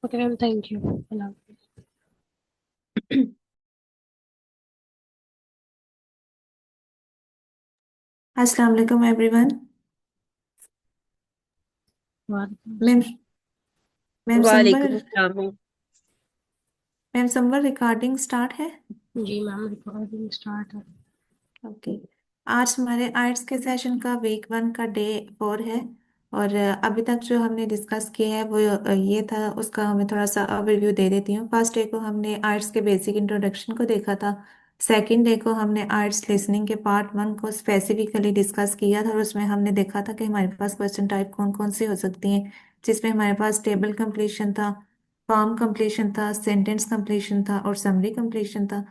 Okay ma'am, thank you. अल्लाह हाफिज़। अस्सलाम वालेकुम एवरीवन। वालेकुम मैम अस्सलाम। मैम वालेकुम समवर अस्सलाम। मैम समवर रिकॉर्डिंग स्टार्ट है। जी मैम, रिकॉर्डिंग स्टार्ट है। ओके। आज हमारे आर्ट्स के सेशन का वीक 1 का डे 4 है। और अभी तक जो हमने डिस्कस किया है वो ये था, उसका हमें थोड़ा सा ओवरव्यू दे देती हूँ। फर्स्ट डे को हमने आर्ट्स के बेसिक इंट्रोडक्शन को देखा था। सेकंड डे को हमने आर्ट्स लिसनिंग के पार्ट 1 को स्पेसिफिकली डिस्कस किया था, और उसमें हमने देखा था कि हमारे पास क्वेश्चन टाइप कौन कौन से हो सकती हैं, जिसमें हमारे पास टेबल कंप्लीशन था, फॉर्म कंप्लीशन था, सेंटेंस कंप्लीशन था और समरी कंप्लीशन था।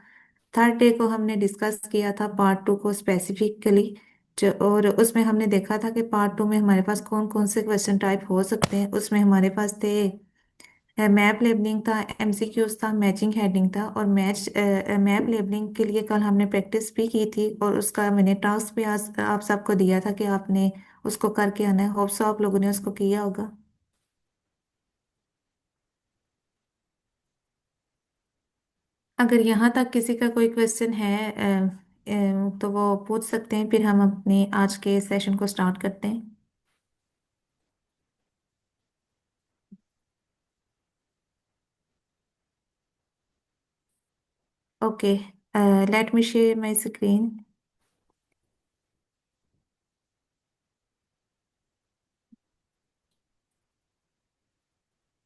थर्ड डे को हमने डिस्कस किया था पार्ट 2 को स्पेसिफिकली, जो और उसमें हमने देखा था कि पार्ट 2 में हमारे पास कौन कौन से क्वेश्चन टाइप हो सकते हैं। उसमें हमारे पास थे मैप लेबलिंग था, एमसीक्यूज था, मैचिंग हेडिंग था। और मैप लेबलिंग के लिए कल हमने प्रैक्टिस भी की थी, और उसका मैंने टास्क भी आज आप सबको दिया था कि आपने उसको करके आना है। होप सो आप लोगों ने उसको किया होगा। अगर यहाँ तक किसी का कोई क्वेश्चन है तो वो पूछ सकते हैं, फिर हम अपने आज के सेशन को स्टार्ट करते हैं। Okay, let me share my screen.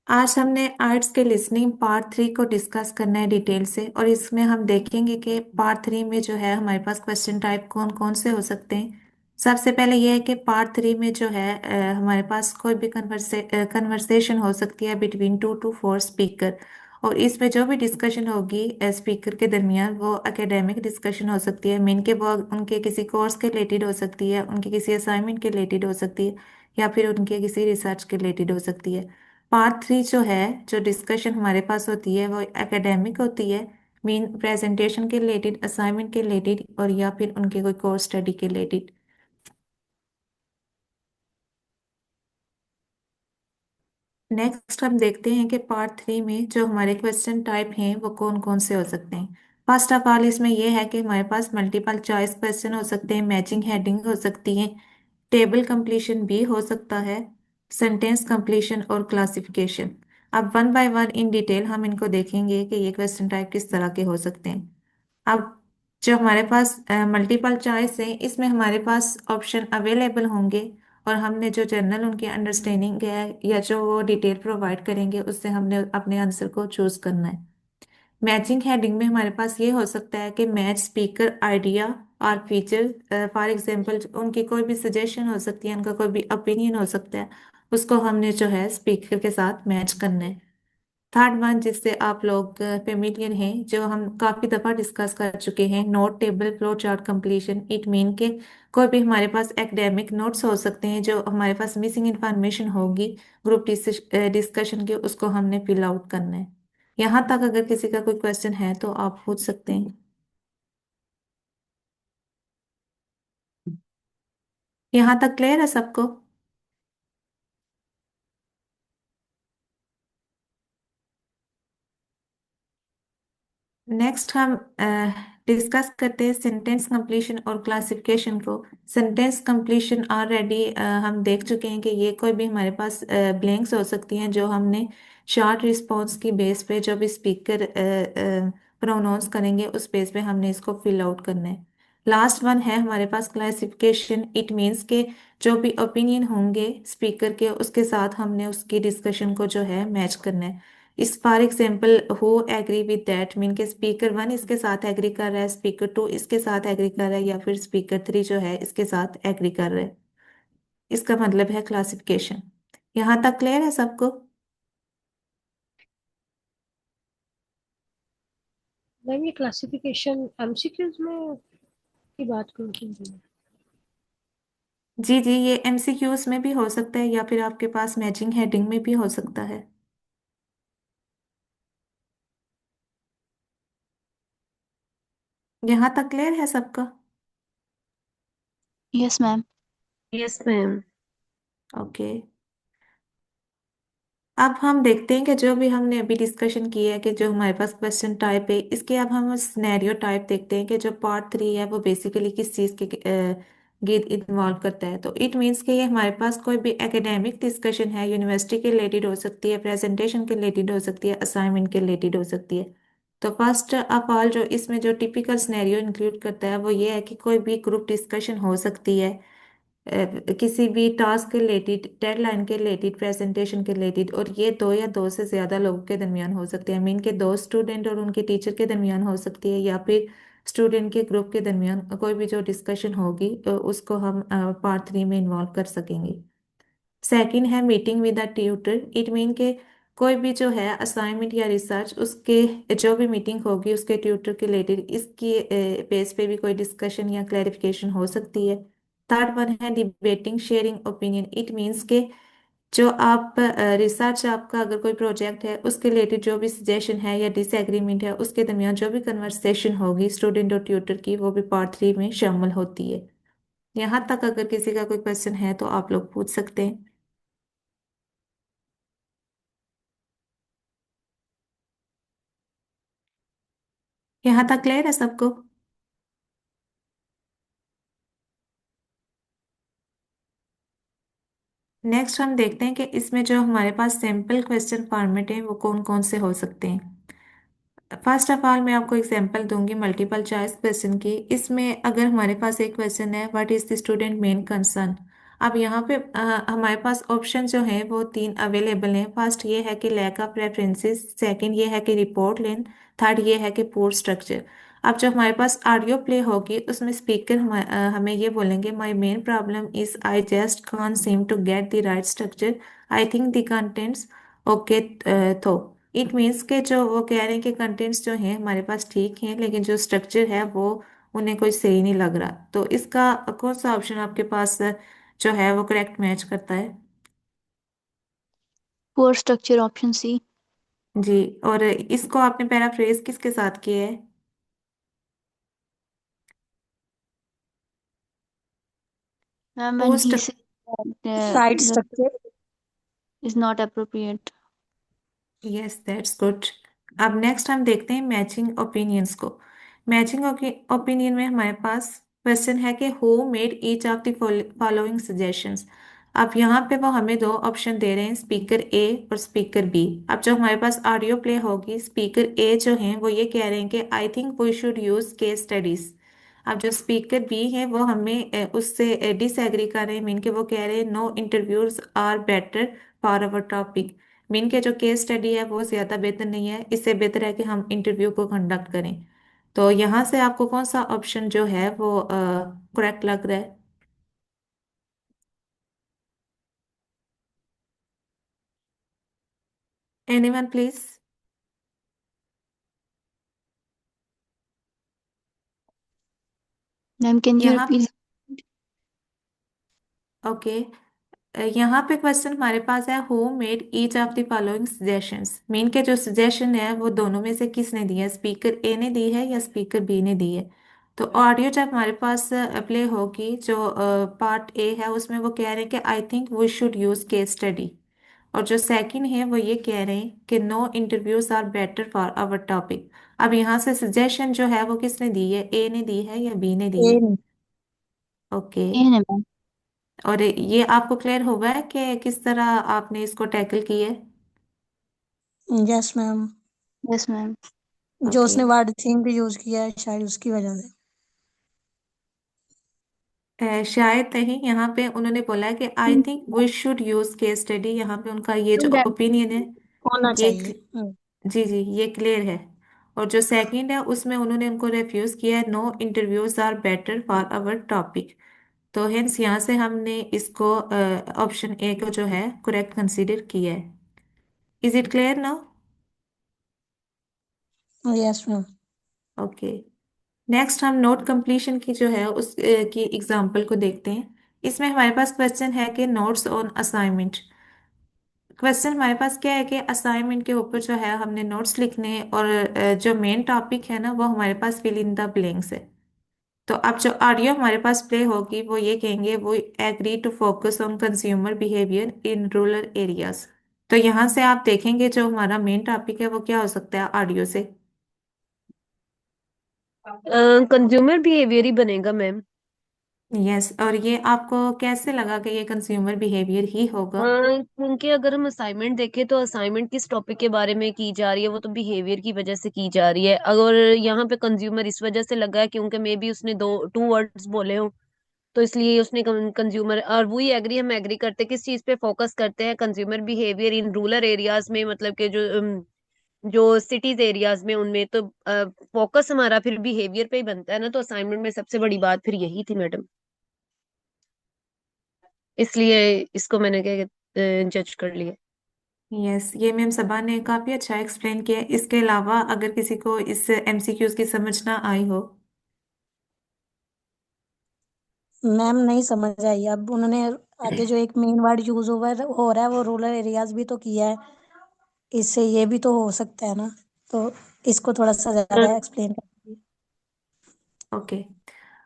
आज हमने आर्ट्स के लिसनिंग पार्ट 3 को डिस्कस करना है डिटेल से, और इसमें हम देखेंगे कि पार्ट 3 में जो है हमारे पास क्वेश्चन टाइप कौन कौन से हो सकते हैं। सबसे पहले यह है कि पार्ट 3 में जो है हमारे पास कोई भी कन्वर्सेशन हो सकती है बिटवीन 2 to 4 स्पीकर। और इसमें जो भी डिस्कशन होगी स्पीकर के दरमियान, वो एकेडमिक डिस्कशन हो सकती है, मीन के वो उनके किसी कोर्स के रिलेटेड हो सकती है, उनके किसी असाइनमेंट के रिलेटेड हो सकती है, या फिर उनके किसी रिसर्च के रिलेटेड हो सकती है। पार्ट 3 जो है, जो डिस्कशन हमारे पास होती है वो एकेडमिक होती है, मीन प्रेजेंटेशन के रिलेटेड, असाइनमेंट के रिलेटेड, और या फिर उनके कोई कोर्स स्टडी के रिलेटेड। नेक्स्ट हम देखते हैं कि पार्ट 3 में जो हमारे क्वेश्चन टाइप हैं वो कौन कौन से हो सकते हैं। फर्स्ट ऑफ ऑल इसमें यह है कि हमारे पास मल्टीपल चॉइस क्वेश्चन हो सकते हैं, मैचिंग हेडिंग हो सकती है, टेबल कंप्लीशन भी हो सकता है, सेंटेंस कंप्लीशन और क्लासिफिकेशन। अब one by one in detail हम इनको देखेंगे कि ये क्वेश्चन टाइप किस तरह के हो सकते हैं। अब जो हमारे पास मल्टीपल चॉइस है, इसमें हमारे पास ऑप्शन अवेलेबल होंगे, और हमने जो जनरल उनकी अंडरस्टैंडिंग है या जो वो डिटेल प्रोवाइड करेंगे, उससे हमने अपने आंसर को चूज करना है। मैचिंग हेडिंग में हमारे पास ये हो सकता है कि मैच स्पीकर आइडिया और फीचर, फॉर एग्जांपल उनकी कोई भी सजेशन हो सकती है, उनका कोई भी ओपिनियन हो सकता है, उसको हमने जो है स्पीकर के साथ मैच करना है। थर्ड वन जिससे आप लोग फेमिलियर हैं, जो हम काफी दफा डिस्कस कर चुके हैं, note table flow chart completion. It mean के कोई भी हमारे पास एकेडमिक नोट्स हो सकते हैं, जो हमारे पास मिसिंग इंफॉर्मेशन होगी ग्रुप डिस्कशन के, उसको हमने फिल आउट करना है। यहाँ तक अगर किसी का कोई क्वेश्चन है तो आप पूछ सकते हैं। यहाँ तक क्लियर है सबको? नेक्स्ट हम डिस्कस करते हैं सेंटेंस कंप्लीशन और क्लासिफिकेशन को। सेंटेंस कंप्लीशन ऑलरेडी हम देख चुके हैं कि ये कोई भी हमारे पास ब्लैंक्स हो सकती हैं, जो हमने शॉर्ट रिस्पॉन्स की बेस पे जो भी स्पीकर प्रोनाउंस करेंगे उस बेस पे हमने इसको फिल आउट करना है। लास्ट वन है हमारे पास क्लासिफिकेशन। इट मीन्स के जो भी ओपिनियन होंगे स्पीकर के, उसके साथ हमने उसकी डिस्कशन को जो है मैच करना है। इस for example who agree with that, mean के स्पीकर 1 इसके साथ एग्री कर रहा है, स्पीकर 2 इसके साथ एग्री कर रहा है, या फिर स्पीकर 3 जो है इसके साथ एग्री कर रहा है। इसका मतलब है क्लासिफिकेशन। यहाँ तक क्लियर है सबको? मैम, ये क्लासिफिकेशन एमसीक्यूज में की बात कौन सी हो रही है? जी जी, ये एमसीक्यूज में भी हो सकता है, या फिर आपके पास मैचिंग हेडिंग में भी हो सकता है। यहाँ तक क्लियर है सबका? Yes ma'am. Yes ma'am. Okay. अब हम देखते हैं कि जो भी हमने अभी डिस्कशन किया है कि जो हमारे पास क्वेश्चन टाइप है, इसके अब हम सिनेरियो टाइप देखते हैं कि जो पार्ट 3 है वो बेसिकली किस चीज़ के गीत इन्वॉल्व करता है। तो इट मीन्स कि ये हमारे पास कोई भी एकेडमिक डिस्कशन है, यूनिवर्सिटी के रिलेटेड हो सकती है, प्रेजेंटेशन के रिलेटेड हो सकती है, असाइनमेंट के रिलेटेड हो सकती है। तो फर्स्ट ऑफ ऑल जो इसमें जो टिपिकल सिनेरियो इंक्लूड करता है वो ये है कि कोई भी ग्रुप डिस्कशन हो सकती है, किसी भी टास्क के रिलेटेड, डेडलाइन के रिलेटेड, प्रेजेंटेशन के रिलेटेड, और ये दो या दो से ज़्यादा लोगों के दरमियान हो सकते हैं। मीन के दो स्टूडेंट और उनके टीचर के दरमियान हो सकती है, या फिर स्टूडेंट के ग्रुप के दरमियान कोई भी जो डिस्कशन होगी उसको हम पार्ट 3 में इन्वॉल्व कर सकेंगे। सेकंड है meeting with the tutor. It mean के कोई भी जो है असाइनमेंट या रिसर्च, उसके जो भी मीटिंग होगी उसके ट्यूटर के रिलेटेड, इसकी बेस पे भी कोई डिस्कशन या क्लैरिफिकेशन हो सकती है। थर्ड वन है debating sharing opinion. It means के जो आप रिसर्च, आपका अगर कोई प्रोजेक्ट है उसके रिलेटेड जो भी सजेशन है या डिसएग्रीमेंट है, उसके दरमियान जो भी कन्वर्सेशन होगी स्टूडेंट और ट्यूटर की, वो भी पार्ट 3 में शामिल होती है। यहाँ तक अगर किसी का कोई क्वेश्चन है तो आप लोग पूछ सकते हैं। यहाँ तक क्लियर है सबको? नेक्स्ट हम देखते हैं कि इसमें जो हमारे पास सिंपल क्वेश्चन फॉर्मेट है वो कौन कौन से हो सकते हैं। फर्स्ट ऑफ ऑल मैं आपको एग्जांपल दूंगी मल्टीपल चॉइस क्वेश्चन की। इसमें अगर हमारे पास एक क्वेश्चन है, what is the student main concern. अब यहाँ पे हमारे पास ऑप्शन जो है वो तीन अवेलेबल हैं। फर्स्ट ये है कि लैक ऑफ रेफरेंसेस, सेकंड ये है कि रिपोर्ट लेन, थर्ड ये है कि पोर स्ट्रक्चर। अब जो हमारे पास ऑडियो प्ले होगी उसमें स्पीकर हमें ये बोलेंगे, my main problem is I just can't seem to get the right structure, I think the contents okay. तो इट मीन्स के जो वो कह रहे हैं कि कंटेंट्स जो हैं हमारे पास ठीक हैं, लेकिन जो स्ट्रक्चर है वो उन्हें कोई सही नहीं लग रहा। तो इसका कौन सा ऑप्शन आपके पास जो है वो करेक्ट मैच करता है? Poor structure, option C. जी। और इसको आपने पैराफ्रेज किसके साथ किया है? Ma'am when post. ही से Right the structure. is not appropriate. Yes, that's good. अब नेक्स्ट हम देखते हैं मैचिंग ओपिनियंस को। मैचिंग ओपिनियन में हमारे पास क्वेश्चन है कि who made each of the following suggestions. अब यहाँ पे वो हमें दो ऑप्शन दे रहे हैं, स्पीकर ए और स्पीकर बी। अब जो हमारे पास ऑडियो प्ले होगी, स्पीकर ए जो हैं वो ये कह रहे हैं कि I think we should use case studies. अब जो स्पीकर बी है वो हमें उससे डिसएग्री कर रहे हैं। मीन के वो कह रहे हैं no interviews are better for our topic. Mean के जो केस स्टडी है वो ज़्यादा बेहतर नहीं है, इससे बेहतर है कि हम इंटरव्यू को कंडक्ट करें। तो यहाँ से आपको कौन सा ऑप्शन जो है वो करेक्ट लग रहा है? Anyone please? Ma'am can you यहाँ रिपीट? ओके। यहाँ पे क्वेश्चन हमारे पास है who made each of the following suggestions. Mean के जो सजेशन है वो दोनों में से किसने दी है, स्पीकर ए ने दी है या स्पीकर बी ने दी है। तो ऑडियो जब हमारे पास प्ले होगी, जो पार्ट ए है उसमें वो कह रहे हैं कि I think we should use case study. और जो सेकंड है वो ये कह रहे हैं कि no interviews are better for our topic. अब यहाँ से सजेशन जो है वो किसने दी है, ए ने दी है या बी ने दी है? A. ओके। ए है मैम। और ये आपको क्लियर हुआ है कि किस तरह आपने इसको टैकल किया है? Yes, ma'am. Yes ma'am. जो ओके। उसने वर्ड थिंक यूज किया है शायद उसकी वजह से। शायद नहीं, यहाँ पे उन्होंने बोला है कि I think we should use case study. यहाँ पे उनका ये जो That ओपिनियन है होना ये चाहिए। जी जी, ये क्लियर है। और जो सेकंड है उसमें उन्होंने उनको रेफ्यूज किया है, no interviews are better for our topic. तो हेंस यहाँ से हमने इसको ऑप्शन ए को जो है करेक्ट कंसीडर किया है। Is it clear now? Yes, ma'am. Okay. Next हम नोट कंप्लीशन की जो है उस की एग्जांपल को देखते हैं। इसमें हमारे पास क्वेश्चन है कि नोट्स ऑन असाइनमेंट। क्वेश्चन हमारे पास क्या है कि असाइनमेंट के ऊपर जो है हमने नोट्स लिखने हैं, और जो मेन टॉपिक है ना वो हमारे पास फिल इन द ब्लैंक्स है। तो अब जो ऑडियो हमारे पास प्ले होगी वो ये कहेंगे वो agree to focus on consumer behaviour in rural areas. तो यहाँ से आप देखेंगे जो हमारा मेन टॉपिक है वो क्या हो सकता है ऑडियो से। कंज्यूमर बिहेवियर ही बनेगा मैम। यस, और ये आपको कैसे लगा कि ये कंज्यूमर बिहेवियर ही होगा? क्योंकि अगर हम असाइनमेंट देखें तो असाइनमेंट किस टॉपिक के बारे में की जा रही है, वो तो बिहेवियर की वजह से की जा रही है। अगर यहाँ पे कंज्यूमर इस वजह से लगा है क्योंकि मे बी उसने दो टू वर्ड्स बोले हो, तो इसलिए उसने कंज्यूमर। और वही एग्री, हम एग्री करते हैं, किस चीज पे फोकस करते हैं, consumer behaviour in rural areas में, मतलब कि जो सिटीज एरियाज में, उनमें तो फोकस हमारा फिर बिहेवियर पे ही बनता है ना। तो असाइनमेंट में सबसे बड़ी बात फिर यही थी मैडम, इसलिए इसको मैंने क्या जज कर लिया। यस, ये मैम सबा ने काफी अच्छा एक्सप्लेन किया है। इसके अलावा अगर किसी को इस एमसीक्यूज की समझ ना आई हो। मैम नहीं समझ आई। अब उन्होंने आगे जो एक मेन वर्ड यूज हो रहा है वो रूरल एरियाज भी तो किया है, इससे ये भी तो हो सकता है ना। तो इसको थोड़ा सा ज्यादा एक्सप्लेन कर। ओके,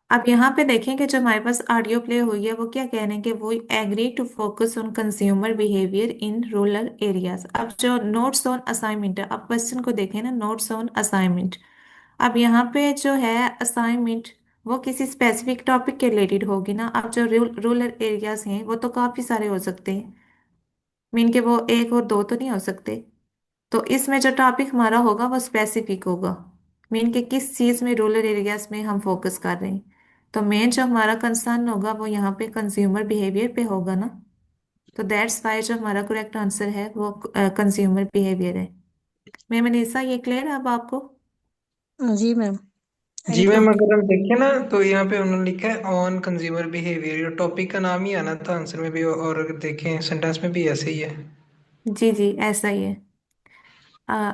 अब यहाँ पे देखें कि जो हमारे पास ऑडियो प्ले हुई है वो क्या कह रहे हैं कि वो agree to focus on consumer behaviour in rural areas. अब जो नोट्स ऑन असाइनमेंट है, अब क्वेश्चन को देखें ना, नोट्स ऑन असाइनमेंट। अब यहाँ पे जो है असाइनमेंट वो किसी स्पेसिफिक टॉपिक के रिलेटेड होगी ना। अब जो रूरल एरियाज हैं वो तो काफी सारे हो सकते हैं, मीन के वो एक और दो तो नहीं हो सकते। तो इसमें जो टॉपिक हमारा होगा वो स्पेसिफिक होगा, मीन के किस चीज़ में रूरल एरियाज में हम फोकस कर रहे हैं। तो मेन जो हमारा कंसर्न होगा वो यहाँ पे कंज्यूमर बिहेवियर पे होगा ना। तो दैट्स वाई जो हमारा करेक्ट आंसर है वो कंज्यूमर बिहेवियर है। मैं मनीषा, ये क्लियर है अब आपको? जी मैम, आई जी मैम, गॉट। अगर हम देखें ना तो यहाँ पे उन्होंने लिखा है ऑन कंज्यूमर बिहेवियर, टॉपिक का नाम ही आना था आंसर में भी, और अगर देखें सेंटेंस में भी ऐसे ही है। जी जी, ऐसा ही है। आ,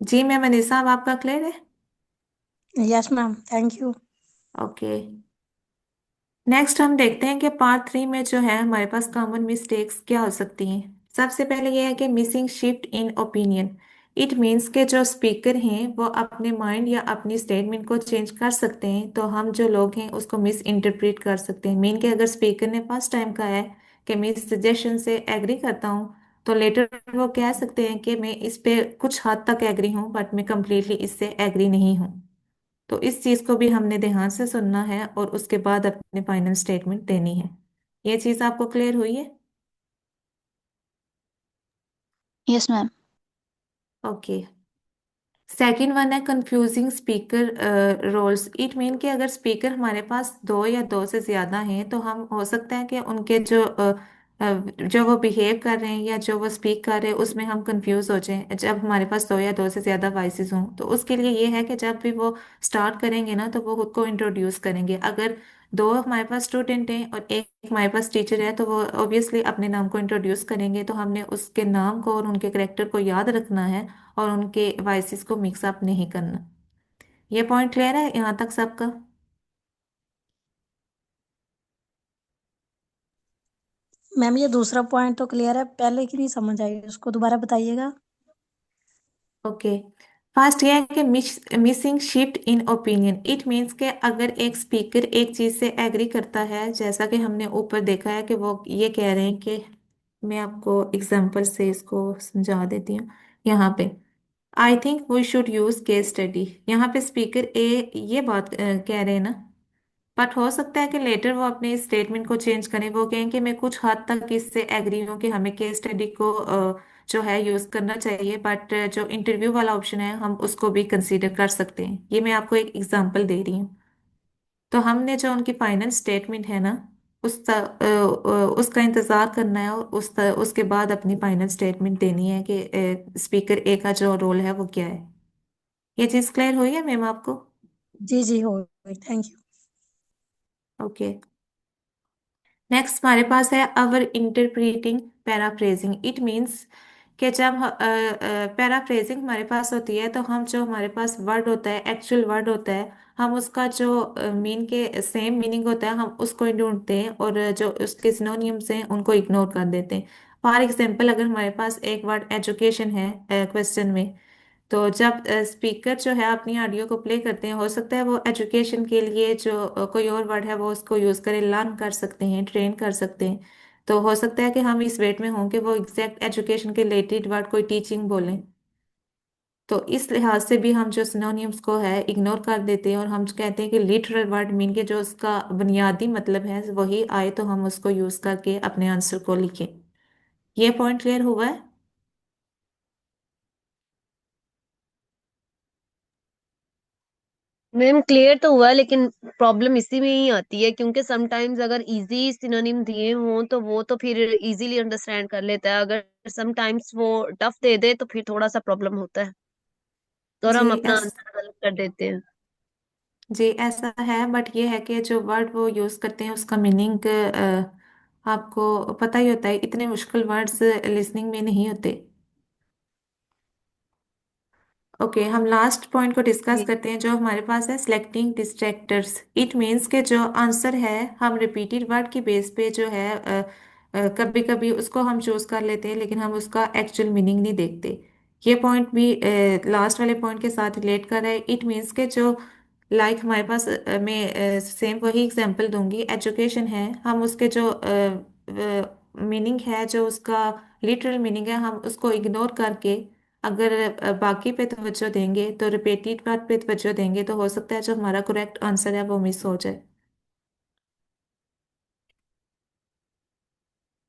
जी मैं मनीषा, अब आपका क्लियर है? Yes ma'am, thank you. Okay, next हम देखते हैं कि पार्ट 3 में जो है हमारे पास कॉमन मिस्टेक्स क्या हो सकती हैं। सबसे पहले ये है कि missing shift in opinion. It means के जो स्पीकर हैं वो अपने माइंड या अपनी स्टेटमेंट को चेंज कर सकते हैं, तो हम जो लोग हैं उसको मिस इंटरप्रेट कर सकते हैं। मीन के अगर स्पीकर ने फर्स्ट टाइम कहा है कि मैं इस सजेशन से एग्री करता हूँ, तो लेटर वो कह सकते हैं कि मैं इस पे कुछ हद तक एग्री हूँ बट मैं कंप्लीटली इससे एग्री नहीं हूँ। तो इस चीज को भी हमने ध्यान से सुनना है और उसके बाद अपने फाइनल स्टेटमेंट देनी है। ये चीज आपको क्लियर हुई है? Yes ma'am. Okay, second one है confusing speaker roles. It mean कि अगर स्पीकर हमारे पास दो या दो से ज्यादा हैं तो हम हो सकता है कि उनके जो वो बिहेव कर रहे हैं या जो वो स्पीक कर रहे हैं उसमें हम कंफ्यूज हो जाएं जब हमारे पास दो या दो से ज्यादा वॉइसेस हों। तो उसके लिए ये है कि जब भी वो स्टार्ट करेंगे ना तो वो खुद को इंट्रोड्यूस करेंगे। अगर दो हमारे पास स्टूडेंट हैं और एक हमारे पास टीचर है तो वो ऑब्वियसली अपने नाम को इंट्रोड्यूस करेंगे, तो हमने उसके नाम को और उनके करेक्टर को याद रखना है और उनके वॉइसेस को मिक्सअप नहीं करना। ये पॉइंट क्लियर है यहाँ तक सबका? मैम ये दूसरा पॉइंट तो क्लियर है, पहले की नहीं समझ आई, उसको दोबारा बताइएगा। ओके, फर्स्ट ये है कि missing shift in opinion. It means के अगर एक स्पीकर एक चीज से एग्री करता है, जैसा कि हमने ऊपर देखा है कि वो ये कह रहे हैं कि, मैं आपको एग्जांपल से इसको समझा देती हूँ। यहाँ पे I think we should use case study. यहाँ पे स्पीकर ए ये बात कह रहे हैं ना, बट हो सकता है कि लेटर वो अपने स्टेटमेंट को चेंज करें, वो कहें कि मैं कुछ हद तक इससे एग्री हूँ कि हमें केस स्टडी को जो है यूज करना चाहिए, बट जो इंटरव्यू वाला ऑप्शन है हम उसको भी कंसीडर कर सकते हैं। ये मैं आपको एक एग्जांपल दे रही हूँ। तो हमने जो उनकी फाइनल स्टेटमेंट है ना उसका इंतजार करना है और उसके बाद अपनी फाइनल स्टेटमेंट देनी है कि स्पीकर ए का जो रोल है वो क्या है। ये चीज क्लियर हुई है मैम आपको? जी जी, हो गई, थैंक यू। ओके, नेक्स्ट हमारे पास है अवर इंटरप्रीटिंग पैराफ्रेजिंग। इट मीन्स कि जब पैराफ्रेजिंग हमारे पास होती है तो हम जो हमारे पास वर्ड होता है, एक्चुअल वर्ड होता है, हम उसका जो मीन के सेम मीनिंग होता है हम उसको ही ढूंढते हैं और जो उसके सिनोनिम्स हैं उनको इग्नोर कर देते हैं। फॉर एग्जाम्पल, अगर हमारे पास एक वर्ड एजुकेशन है क्वेश्चन में, तो जब स्पीकर जो है अपनी ऑडियो को प्ले करते हैं, हो सकता है वो एजुकेशन के लिए जो कोई और वर्ड है वो उसको यूज करें, लर्न कर सकते हैं, ट्रेन कर सकते हैं। तो हो सकता है कि हम इस वेट में हों कि वो एग्जैक्ट एजुकेशन के रिलेटेड वर्ड कोई टीचिंग बोलें। तो इस लिहाज से भी हम जो सिनोनिम्स को है इग्नोर कर देते हैं और हम कहते हैं कि लिटरल वर्ड मीन के जो उसका बुनियादी मतलब है वही आए तो हम उसको यूज करके अपने आंसर को लिखें। ये पॉइंट क्लियर हुआ है? मैम क्लियर तो हुआ, लेकिन प्रॉब्लम इसी में ही आती है क्योंकि समटाइम्स अगर इजी सिनोनिम दिए हों तो वो तो फिर इजीली अंडरस्टैंड कर लेता है, अगर समटाइम्स वो टफ दे दे तो फिर थोड़ा सा प्रॉब्लम होता है और जी हम अपना ऐस आंसर गलत कर देते हैं। जी ऐसा है, बट ये है कि जो वर्ड वो यूज करते हैं उसका मीनिंग आपको पता ही होता है, इतने मुश्किल वर्ड्स लिसनिंग में नहीं होते। ओके, हम लास्ट पॉइंट को डिस्कस जी। करते हैं जो हमारे पास है सिलेक्टिंग डिस्ट्रैक्टर्स। इट मीन्स के जो आंसर है हम रिपीटेड वर्ड की बेस पे जो है कभी कभी उसको हम चूज कर लेते हैं लेकिन हम उसका एक्चुअल मीनिंग नहीं देखते। ये पॉइंट भी लास्ट वाले पॉइंट के साथ रिलेट कर रहा है। इट मीन्स के जो हमारे पास मैं सेम वही एग्जांपल दूंगी, एजुकेशन है, हम उसके जो मीनिंग है जो उसका लिटरल मीनिंग है हम उसको इग्नोर करके अगर बाकी पे तवज्जो देंगे तो रिपीटेड बात पे तवज्जो देंगे तो हो सकता है जो हमारा करेक्ट आंसर है वो मिस हो जाए।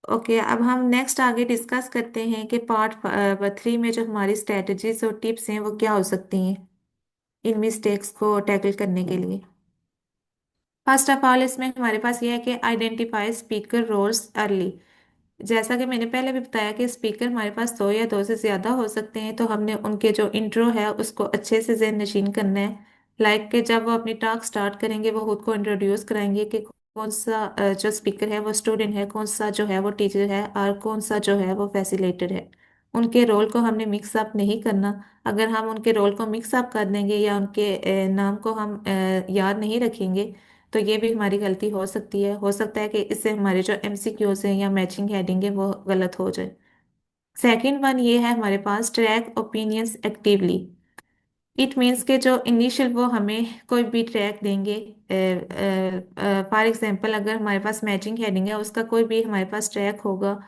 ओके, अब हम नेक्स्ट आगे डिस्कस करते हैं कि पार्ट 3 में जो हमारी स्ट्रेटजीज और टिप्स हैं वो क्या हो सकती हैं इन मिस्टेक्स को टैकल करने के लिए। फर्स्ट ऑफ ऑल इसमें हमारे पास ये है कि आइडेंटिफाई स्पीकर रोल्स अर्ली। जैसा कि मैंने पहले भी बताया कि स्पीकर हमारे पास दो या दो से ज़्यादा हो सकते हैं, तो हमने उनके जो इंट्रो है उसको अच्छे से ज़हन नशीन करना है। लाइक कि जब वो अपनी टॉक स्टार्ट करेंगे वो खुद को इंट्रोड्यूस कराएंगे कि कौन सा जो स्पीकर है वो स्टूडेंट है, कौन सा जो है वो टीचर है और कौन सा जो है वो फैसिलिटेटर है। उनके रोल को हमने मिक्स अप नहीं करना। अगर हम उनके रोल को मिक्स अप कर देंगे या उनके नाम को हम याद नहीं रखेंगे तो ये भी हमारी गलती हो सकती है। हो सकता है कि इससे हमारे जो एमसीक्यूज हैं या मैचिंग हेडिंग है वो गलत हो जाए। सेकंड वन ये है हमारे पास track opinions actively. It means के जो इनिशियल वो हमें कोई भी ट्रैक देंगे, फॉर एग्जांपल अगर हमारे पास मैचिंग हेडिंग है उसका कोई भी हमारे पास ट्रैक होगा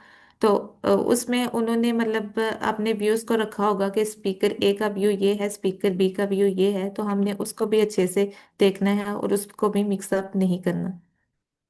तो उसमें उन्होंने मतलब अपने व्यूज को रखा होगा कि स्पीकर ए का व्यू ये है, स्पीकर बी का व्यू ये है, तो हमने उसको भी अच्छे से देखना है और उसको भी मिक्सअप नहीं करना।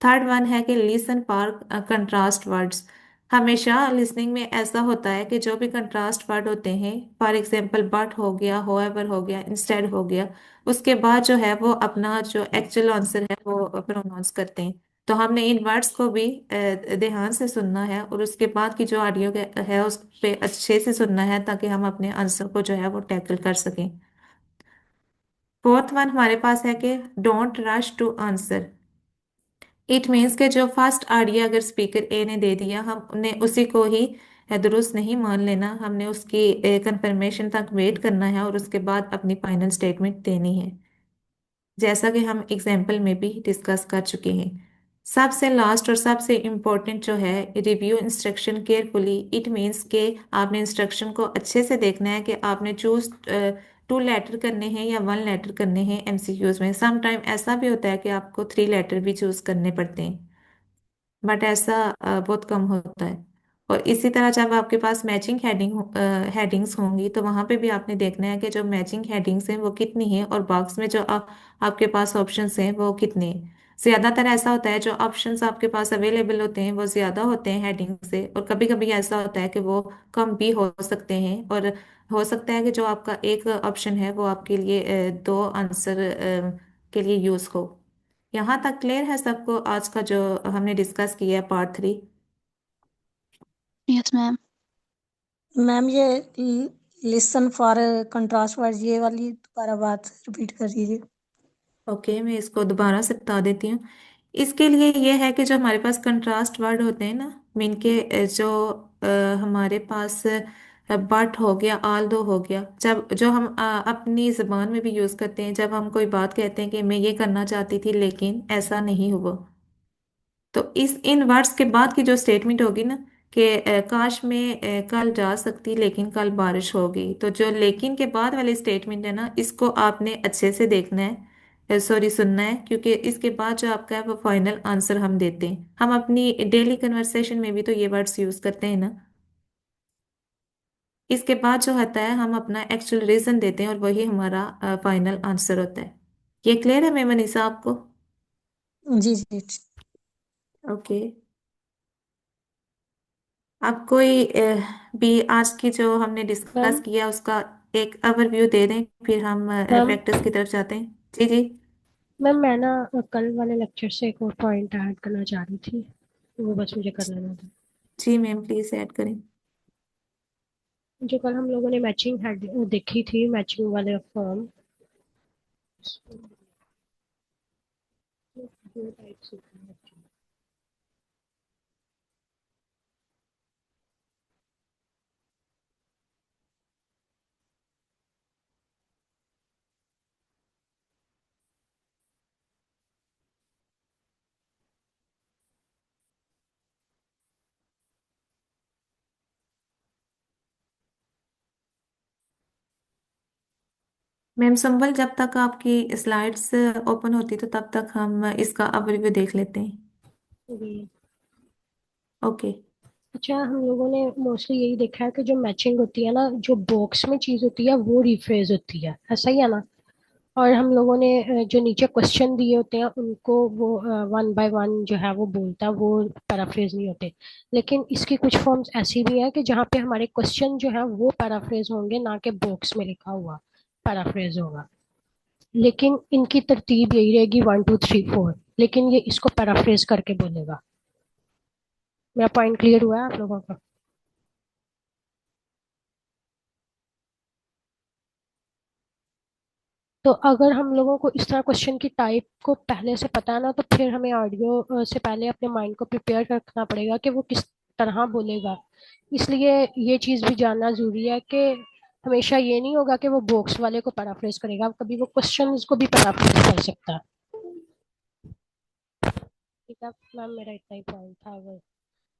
थर्ड वन है कि लिसन फॉर कंट्रास्ट वर्ड्स। हमेशा लिसनिंग में ऐसा होता है कि जो भी कंट्रास्ट वर्ड होते हैं, फॉर एग्जांपल बट हो गया, होएवर हो गया, इंस्टेड हो गया, उसके बाद जो है वो अपना जो एक्चुअल आंसर है वो प्रोनाउंस करते हैं। तो हमने इन वर्ड्स को भी ध्यान से सुनना है और उसके बाद की जो ऑडियो है उस पे अच्छे से सुनना है ताकि हम अपने आंसर को जो है वो टैकल कर सकें। फोर्थ वन हमारे पास है कि don't rush to answer. It means के जो फर्स्ट आइडिया अगर स्पीकर ए ने दे दिया हमने उसी को ही दुरुस्त नहीं मान लेना, हमने उसकी कंफर्मेशन तक वेट करना है और उसके बाद अपनी फाइनल स्टेटमेंट देनी है, जैसा कि हम एग्जाम्पल में भी डिस्कस कर चुके हैं। सबसे लास्ट और सबसे इम्पोर्टेंट जो है review instruction carefully. It means के आपने इंस्ट्रक्शन को अच्छे से देखना है कि आपने चूज टू लेटर करने हैं या वन लेटर करने हैं। एमसीक्यूज में सम टाइम ऐसा भी होता है कि आपको थ्री लेटर भी चूज करने पड़ते हैं, बट ऐसा बहुत कम होता है। और इसी तरह जब आपके पास मैचिंग हेडिंग्स होंगी तो वहां पे भी आपने देखना है कि जो मैचिंग हेडिंग्स हैं वो कितनी है और बॉक्स में जो आपके पास ऑप्शंस हैं वो कितने हैं। ज्यादातर ऐसा होता है जो ऑप्शंस आपके पास अवेलेबल होते हैं वो ज्यादा होते हैं हेडिंग से, और कभी कभी ऐसा होता है कि वो कम भी हो सकते हैं, और हो सकता है कि जो आपका एक ऑप्शन है वो आपके लिए दो आंसर के लिए यूज हो। यहाँ तक क्लियर है सबको आज का जो हमने डिस्कस किया है पार्ट 3? Yes ma'am. मैम ये लिसन फॉर कंट्रास्ट वर्ड ये वाली दोबारा बात रिपीट कर दीजिए। ओके, मैं इसको दोबारा से बता देती हूँ। इसके लिए ये है कि जो हमारे पास कंट्रास्ट वर्ड होते हैं ना, मीन के जो हमारे पास बट हो गया, आल दो हो गया, जब जो हम अपनी जबान में भी यूज करते हैं जब हम कोई बात कहते हैं कि मैं ये करना चाहती थी लेकिन ऐसा नहीं हुआ, तो इस इन वर्ड्स के बाद की जो स्टेटमेंट होगी ना कि काश मैं कल जा सकती लेकिन कल बारिश हो गई, तो जो लेकिन के बाद वाली स्टेटमेंट है ना इसको आपने अच्छे से देखना है सॉरी सुनना है, क्योंकि इसके बाद जो आपका है वो फाइनल आंसर हम देते हैं। हम अपनी डेली कन्वर्सेशन में भी तो ये वर्ड्स यूज करते हैं ना। इसके बाद जो होता है हम अपना एक्चुअल रीजन देते हैं और वही हमारा फाइनल आंसर होता है। ये क्लियर है मैं मनीषा आपको? जी जी जी। ओके। आप कोई भी आज की जो हमने डिस्कस मैम किया उसका एक ओवरव्यू दे दें, फिर हम मैम प्रैक्टिस की तरफ जाते हैं। जी जी। मैम मैं ना कल वाले लेक्चर से एक और पॉइंट ऐड करना चाह रही थी, वो बस मुझे कर लेना था। जी मैम प्लीज ऐड करें। जो कल हम लोगों ने मैचिंग हेड देखी थी, मैचिंग वाले फॉर्म, दो टाइप्स होते हैं actually। मैम संभल, जब तक आपकी स्लाइड्स ओपन होती तो तब तक हम इसका ओवरव्यू देख लेते हैं। जी। ओके। अच्छा, हम लोगों ने मोस्टली यही देखा है कि जो मैचिंग होती है ना, जो बॉक्स में चीज होती है वो रिफ्रेज होती है, ऐसा ही है ना। और हम लोगों ने जो नीचे क्वेश्चन दिए होते हैं उनको वो वन बाय वन जो है वो बोलता है, वो पैराफ्रेज नहीं होते। लेकिन इसकी कुछ फॉर्म्स ऐसी भी हैं कि जहाँ पे हमारे क्वेश्चन जो है वो पैराफ्रेज होंगे, ना कि बॉक्स में लिखा हुआ पैराफ्रेज होगा। लेकिन इनकी तरतीब यही रहेगी 1 2 3 4, लेकिन ये इसको पैराफ्रेज करके बोलेगा। मेरा पॉइंट क्लियर हुआ है आप लोगों का? तो अगर हम लोगों को इस तरह क्वेश्चन की टाइप को पहले से पता है ना, तो फिर हमें ऑडियो से पहले अपने माइंड को प्रिपेयर रखना पड़ेगा कि वो किस तरह बोलेगा। इसलिए ये चीज़ भी जानना जरूरी है कि हमेशा ये नहीं होगा कि वो बॉक्स वाले को पैराफ्रेज करेगा, कभी वो क्वेश्चंस को भी पैराफ्रेज कर सकता है। ठीक है मैम, मेरा इतना ही पॉइंट था, अगर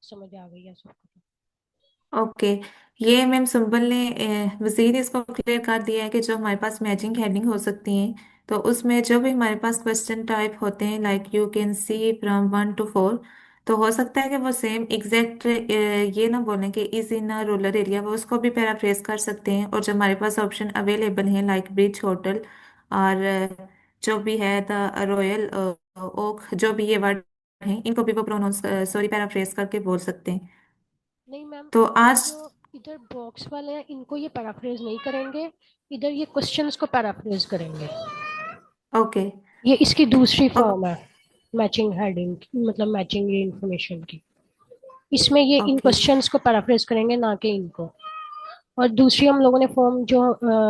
समझ आ गई है सबको। ओके। ये मैम सुंबल ने मजीद इसको क्लियर कर दिया है कि जो हमारे पास मैचिंग हेडिंग हो सकती हैं, तो उसमें जो भी हमारे पास क्वेश्चन टाइप होते हैं like you can see from 1 to 4, तो हो सकता है कि वो सेम एग्जैक्ट ये ना बोलें कि is in a rural area, वो उसको भी पैराफ्रेज कर सकते हैं। और जो हमारे पास ऑप्शन अवेलेबल हैं लाइक ब्रिज होटल और जो भी है द रॉयल ओक, जो भी ये वर्ड हैं इनको भी वो प्रोनाउंस सॉरी पैराफ्रेज करके बोल सकते हैं। नहीं मैम, तो ये आज जो इधर बॉक्स वाले हैं इनको ये पैराफ्रेज नहीं करेंगे, इधर ये क्वेश्चंस को पैराफ्रेज करेंगे। ओके। ये इसकी दूसरी ओ- फॉर्म है मैचिंग हेडिंग, मतलब मैचिंग ये इंफॉर्मेशन की। इसमें ये इन ओके। क्वेश्चंस को पैराफ्रेज करेंगे, ना कि इनको। और दूसरी हम लोगों ने फॉर्म जो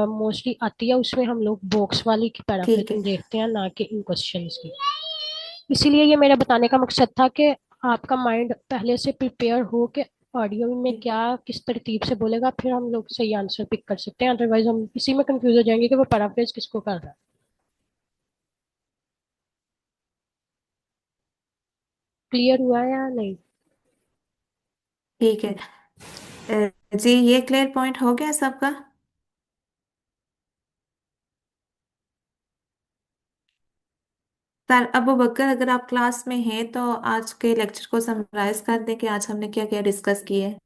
मोस्टली आती है उसमें हम लोग बॉक्स वाली की ठीक है। पैराफ्रेजिंग देखते हैं, ना कि इन क्वेश्चंस की। इसीलिए ये मेरा बताने का मकसद था कि आपका माइंड पहले से प्रिपेयर हो के ऑडियो में क्या किस तरतीब से बोलेगा, फिर हम लोग सही आंसर पिक कर सकते हैं। अदरवाइज हम इसी में कंफ्यूज हो जाएंगे कि वो पैराफ्रेज किसको कर रहा है। क्लियर हुआ है या नहीं? ठीक है। जी ये क्लियर पॉइंट हो गया सबका? सर अबू बकर, अगर आप क्लास में हैं तो आज के लेक्चर को समराइज कर दें कि आज हमने क्या क्या डिस्कस किया है।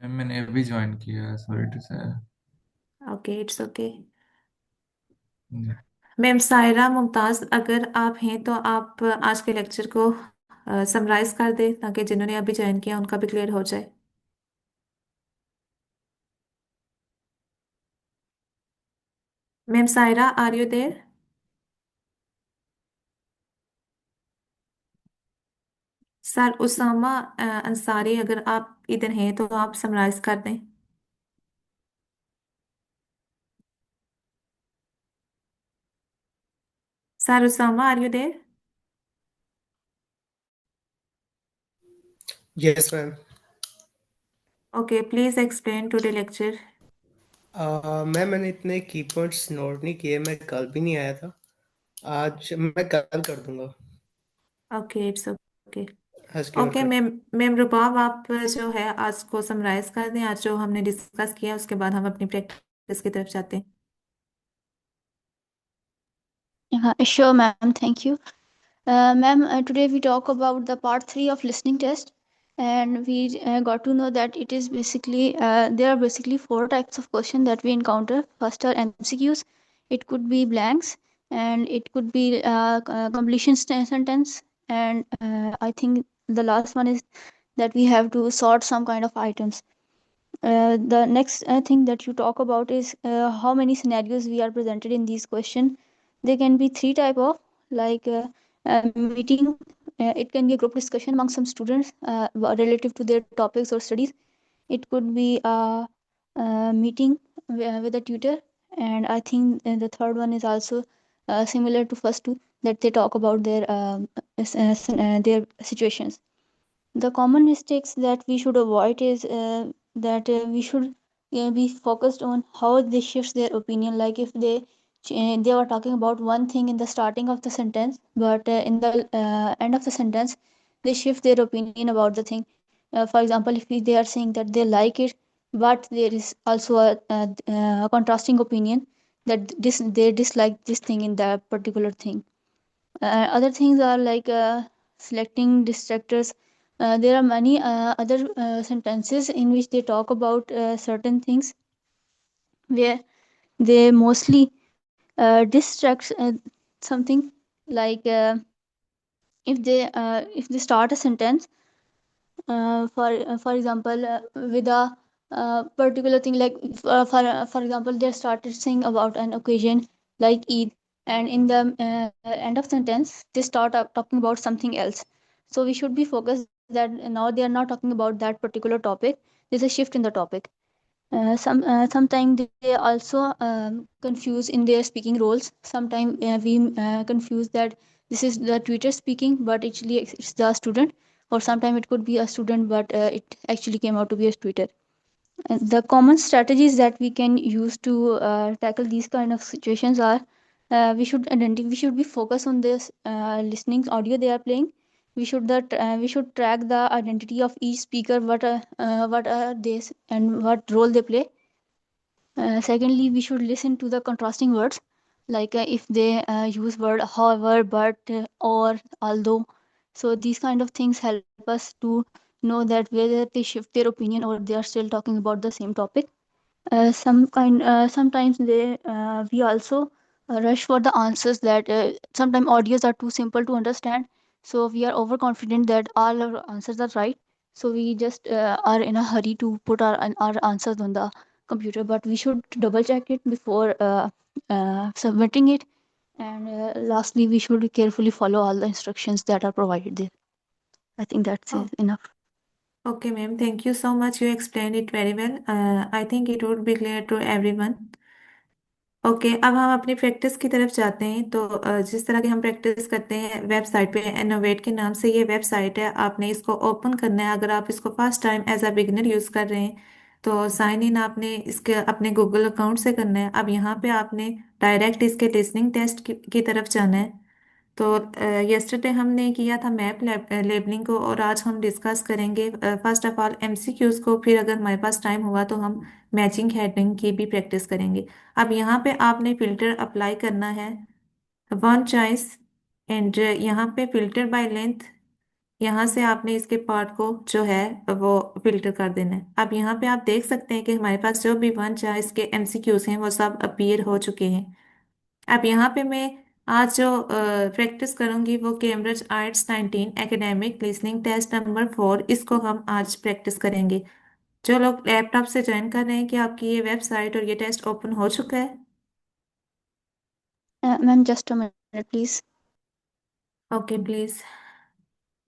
मैम मैंने अभी ज्वाइन किया है, सॉरी टू से। Okay it's okay. Ma'am Saira Mumtaz, अगर आप हैं तो आप आज के लेक्चर को समराइज कर दें ताकि जिन्होंने अभी ज्वाइन किया उनका भी क्लियर हो जाए। Ma'am Saira, are you there? Sir Usama Ansari, अगर आप इधर हैं तो आप समराइज कर दें। Sir Usama, are you there? Yes ma'am. Okay please explain today lecture. Ma'am मैंने इतने की पॉइंट्स नोट नहीं किए, मैं कल भी नहीं आया था। आज मैं कल कर दूंगा। Okay it's okay. आज की नोट ओके कर। मैम। मैम रुबाब, आप जो है आज को समराइज कर दें, आज जो हमने डिस्कस किया उसके बाद हम अपनी प्रैक्टिस की तरफ जाते हैं। Sure, ma'am. Thank you. Ma'am, today we talk about the part 3 of listening test, and we got to know that it is basically there are basically four types of question that we encounter. First are MCQs. It could be blanks, and it could be completion sentence, and I think the last one is that we have to sort some kind of items. The next thing that you talk about is how many scenarios we are presented in these questions. They can be three type of, like meeting. It can be a group discussion among some students relative to their topics or studies. It could be a meeting with a tutor, and I think the third one is also similar to first two, that they talk about their situations. The common mistakes that we should avoid is that we should be focused on how they shift their opinion. Like if they were talking about one thing in the starting of the sentence, but in the end of the sentence they shift their opinion about the thing. For example, if they are saying that they like it, but there is also a contrasting opinion that they dislike this thing in that particular thing. Other things are like selecting distractors. There are many other sentences in which they talk about certain things where they mostly distract something, like if they start a sentence for example with a particular thing, like for example they started saying about an occasion like Eid, and in the end of sentence they start up talking about something else. So we should be focused that now they are not talking about that particular topic. There's a shift in the topic. Sometimes they also confuse in their speaking roles. Sometimes we confuse that this is the tutor speaking, but actually it's the student, or sometimes it could be a student, but it actually came out to be a tutor. And the common strategies that we can use to tackle these kind of situations are we should be focused on this listening audio they are playing. We should track the identity of each speaker, what are they and what role they play. Secondly, we should listen to the contrasting words, like if they use word however, but, or, although. So these kind of things help us to know that whether they shift their opinion or they are still talking about the same topic. Sometimes we also rush for the answers that sometimes audios are too simple to understand. So we are overconfident that all our answers are right. So we just are in a hurry to put our answers on the computer, but we should double check it before submitting it. And lastly, we should carefully follow all the instructions that are provided there. I think that's Oh, enough. okay, ma'am. Thank you so much. You explained it very well. I think it would be clear to everyone. Okay, अब हम अपनी practice की तरफ जाते हैं। तो जिस तरह की हम प्रैक्टिस करते हैं वेबसाइट पे, इनोवेट के नाम से ये वेबसाइट है। आपने इसको ओपन करना है। अगर आप इसको first time as a beginner use कर रहे हैं तो साइन इन आपने इसके अपने गूगल अकाउंट से करना है। अब यहाँ पे आपने डायरेक्ट इसके लिसनिंग टेस्ट की तरफ जाना है। तो यस्टरडे हमने किया था मैप लेबलिंग को, और आज हम डिस्कस करेंगे फर्स्ट ऑफ ऑल एमसीक्यूज को। फिर अगर हमारे पास टाइम हुआ तो हम मैचिंग हेडिंग की भी प्रैक्टिस करेंगे। अब यहाँ पे आपने फिल्टर अप्लाई करना है, वन चॉइस, एंड यहाँ पे फिल्टर बाय लेंथ। यहाँ से आपने इसके पार्ट को जो है वो फिल्टर कर देना है। अब यहाँ पे आप देख सकते हैं कि हमारे पास जो भी वन चॉइस के एमसीक्यूज हैं वो सब अपीयर हो चुके हैं। अब यहाँ पे मैं आज जो प्रैक्टिस करूंगी वो Cambridge आइट्स 19 academic listening test number 4, इसको हम आज प्रैक्टिस करेंगे। जो लोग लैपटॉप से ज्वाइन कर रहे हैं, कि आपकी ये वेबसाइट और ये टेस्ट ओपन हो चुका है? Ma'am, just a minute, please. Okay please.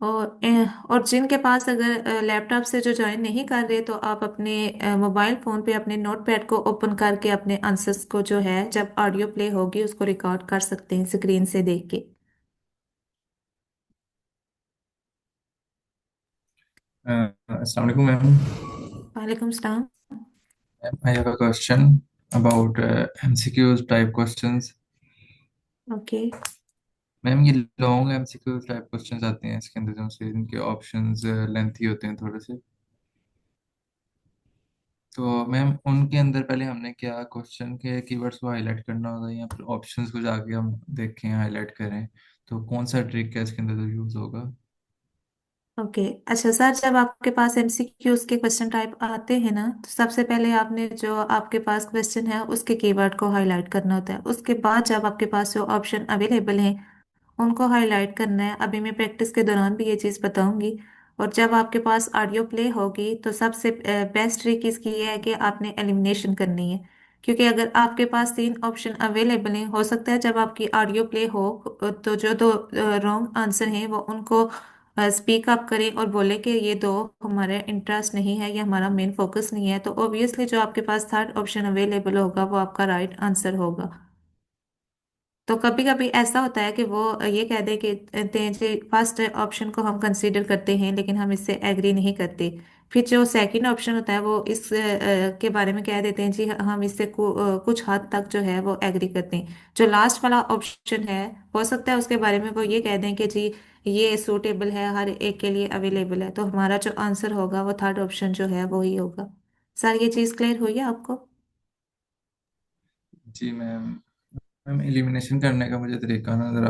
और जिनके पास अगर लैपटॉप से जो ज्वाइन नहीं कर रहे, तो आप अपने मोबाइल फोन पे अपने नोटपैड को ओपन करके अपने आंसर्स को जो है जब ऑडियो प्ले होगी उसको रिकॉर्ड कर सकते हैं स्क्रीन से देख के। Assalamu alaikum, ma'am. वालेकुम सलाम। Ma'am, I have a question about MCQs type questions. Okay, ma'am, ये लॉन्ग MCQs टाइप क्वेश्चंस आते हैं इसके अंदर, जो से इनके ऑप्शंस लेंथी होते हैं थोड़े से। तो मैम उनके अंदर पहले हमने क्या क्वेश्चन के कीवर्ड्स को हाईलाइट करना होगा या फिर ऑप्शंस को जाके हम देखें हाईलाइट करें, तो कौन सा ट्रिक है इसके अंदर यूज होगा? ओके अच्छा सर, जब आपके पास एमसीक्यूज के क्वेश्चन टाइप आते हैं ना, तो सबसे पहले आपने जो आपके पास क्वेश्चन है उसके कीवर्ड को हाईलाइट करना होता है। उसके बाद जब आपके पास जो ऑप्शन अवेलेबल हैं उनको हाईलाइट करना है। अभी मैं प्रैक्टिस के दौरान भी ये चीज़ बताऊंगी। और जब आपके पास ऑडियो प्ले होगी तो सबसे बेस्ट ट्रिक इसकी ये है कि आपने एलिमिनेशन करनी है। क्योंकि अगर आपके पास 3 ऑप्शन अवेलेबल हैं, हो सकता है जब आपकी ऑडियो प्ले हो तो जो दो रॉन्ग आंसर हैं वो उनको स्पीक अप करें और बोले कि ये दो हमारे इंटरेस्ट नहीं है, ये हमारा मेन फोकस नहीं है, तो ऑब्वियसली जो आपके पास 3rd ऑप्शन अवेलेबल होगा वो आपका राइट आंसर होगा। तो कभी कभी ऐसा होता है कि वो ये कह दे कि जी फर्स्ट ऑप्शन को हम कंसीडर करते हैं लेकिन हम इससे एग्री नहीं करते। फिर जो सेकंड ऑप्शन होता है वो इस के बारे में कह देते हैं जी हम इससे कुछ हद तक जो है वो एग्री करते हैं। जो लास्ट वाला ऑप्शन है हो सकता है उसके बारे में वो ये कह दें कि जी ये सूटेबल है, हर एक के लिए अवेलेबल है, तो हमारा जो आंसर होगा वो 3rd ऑप्शन जो है वो ही होगा। सर ये चीज़ क्लियर हुई है आपको? जी मैम। मैम एलिमिनेशन करने का मुझे तरीका ना जरा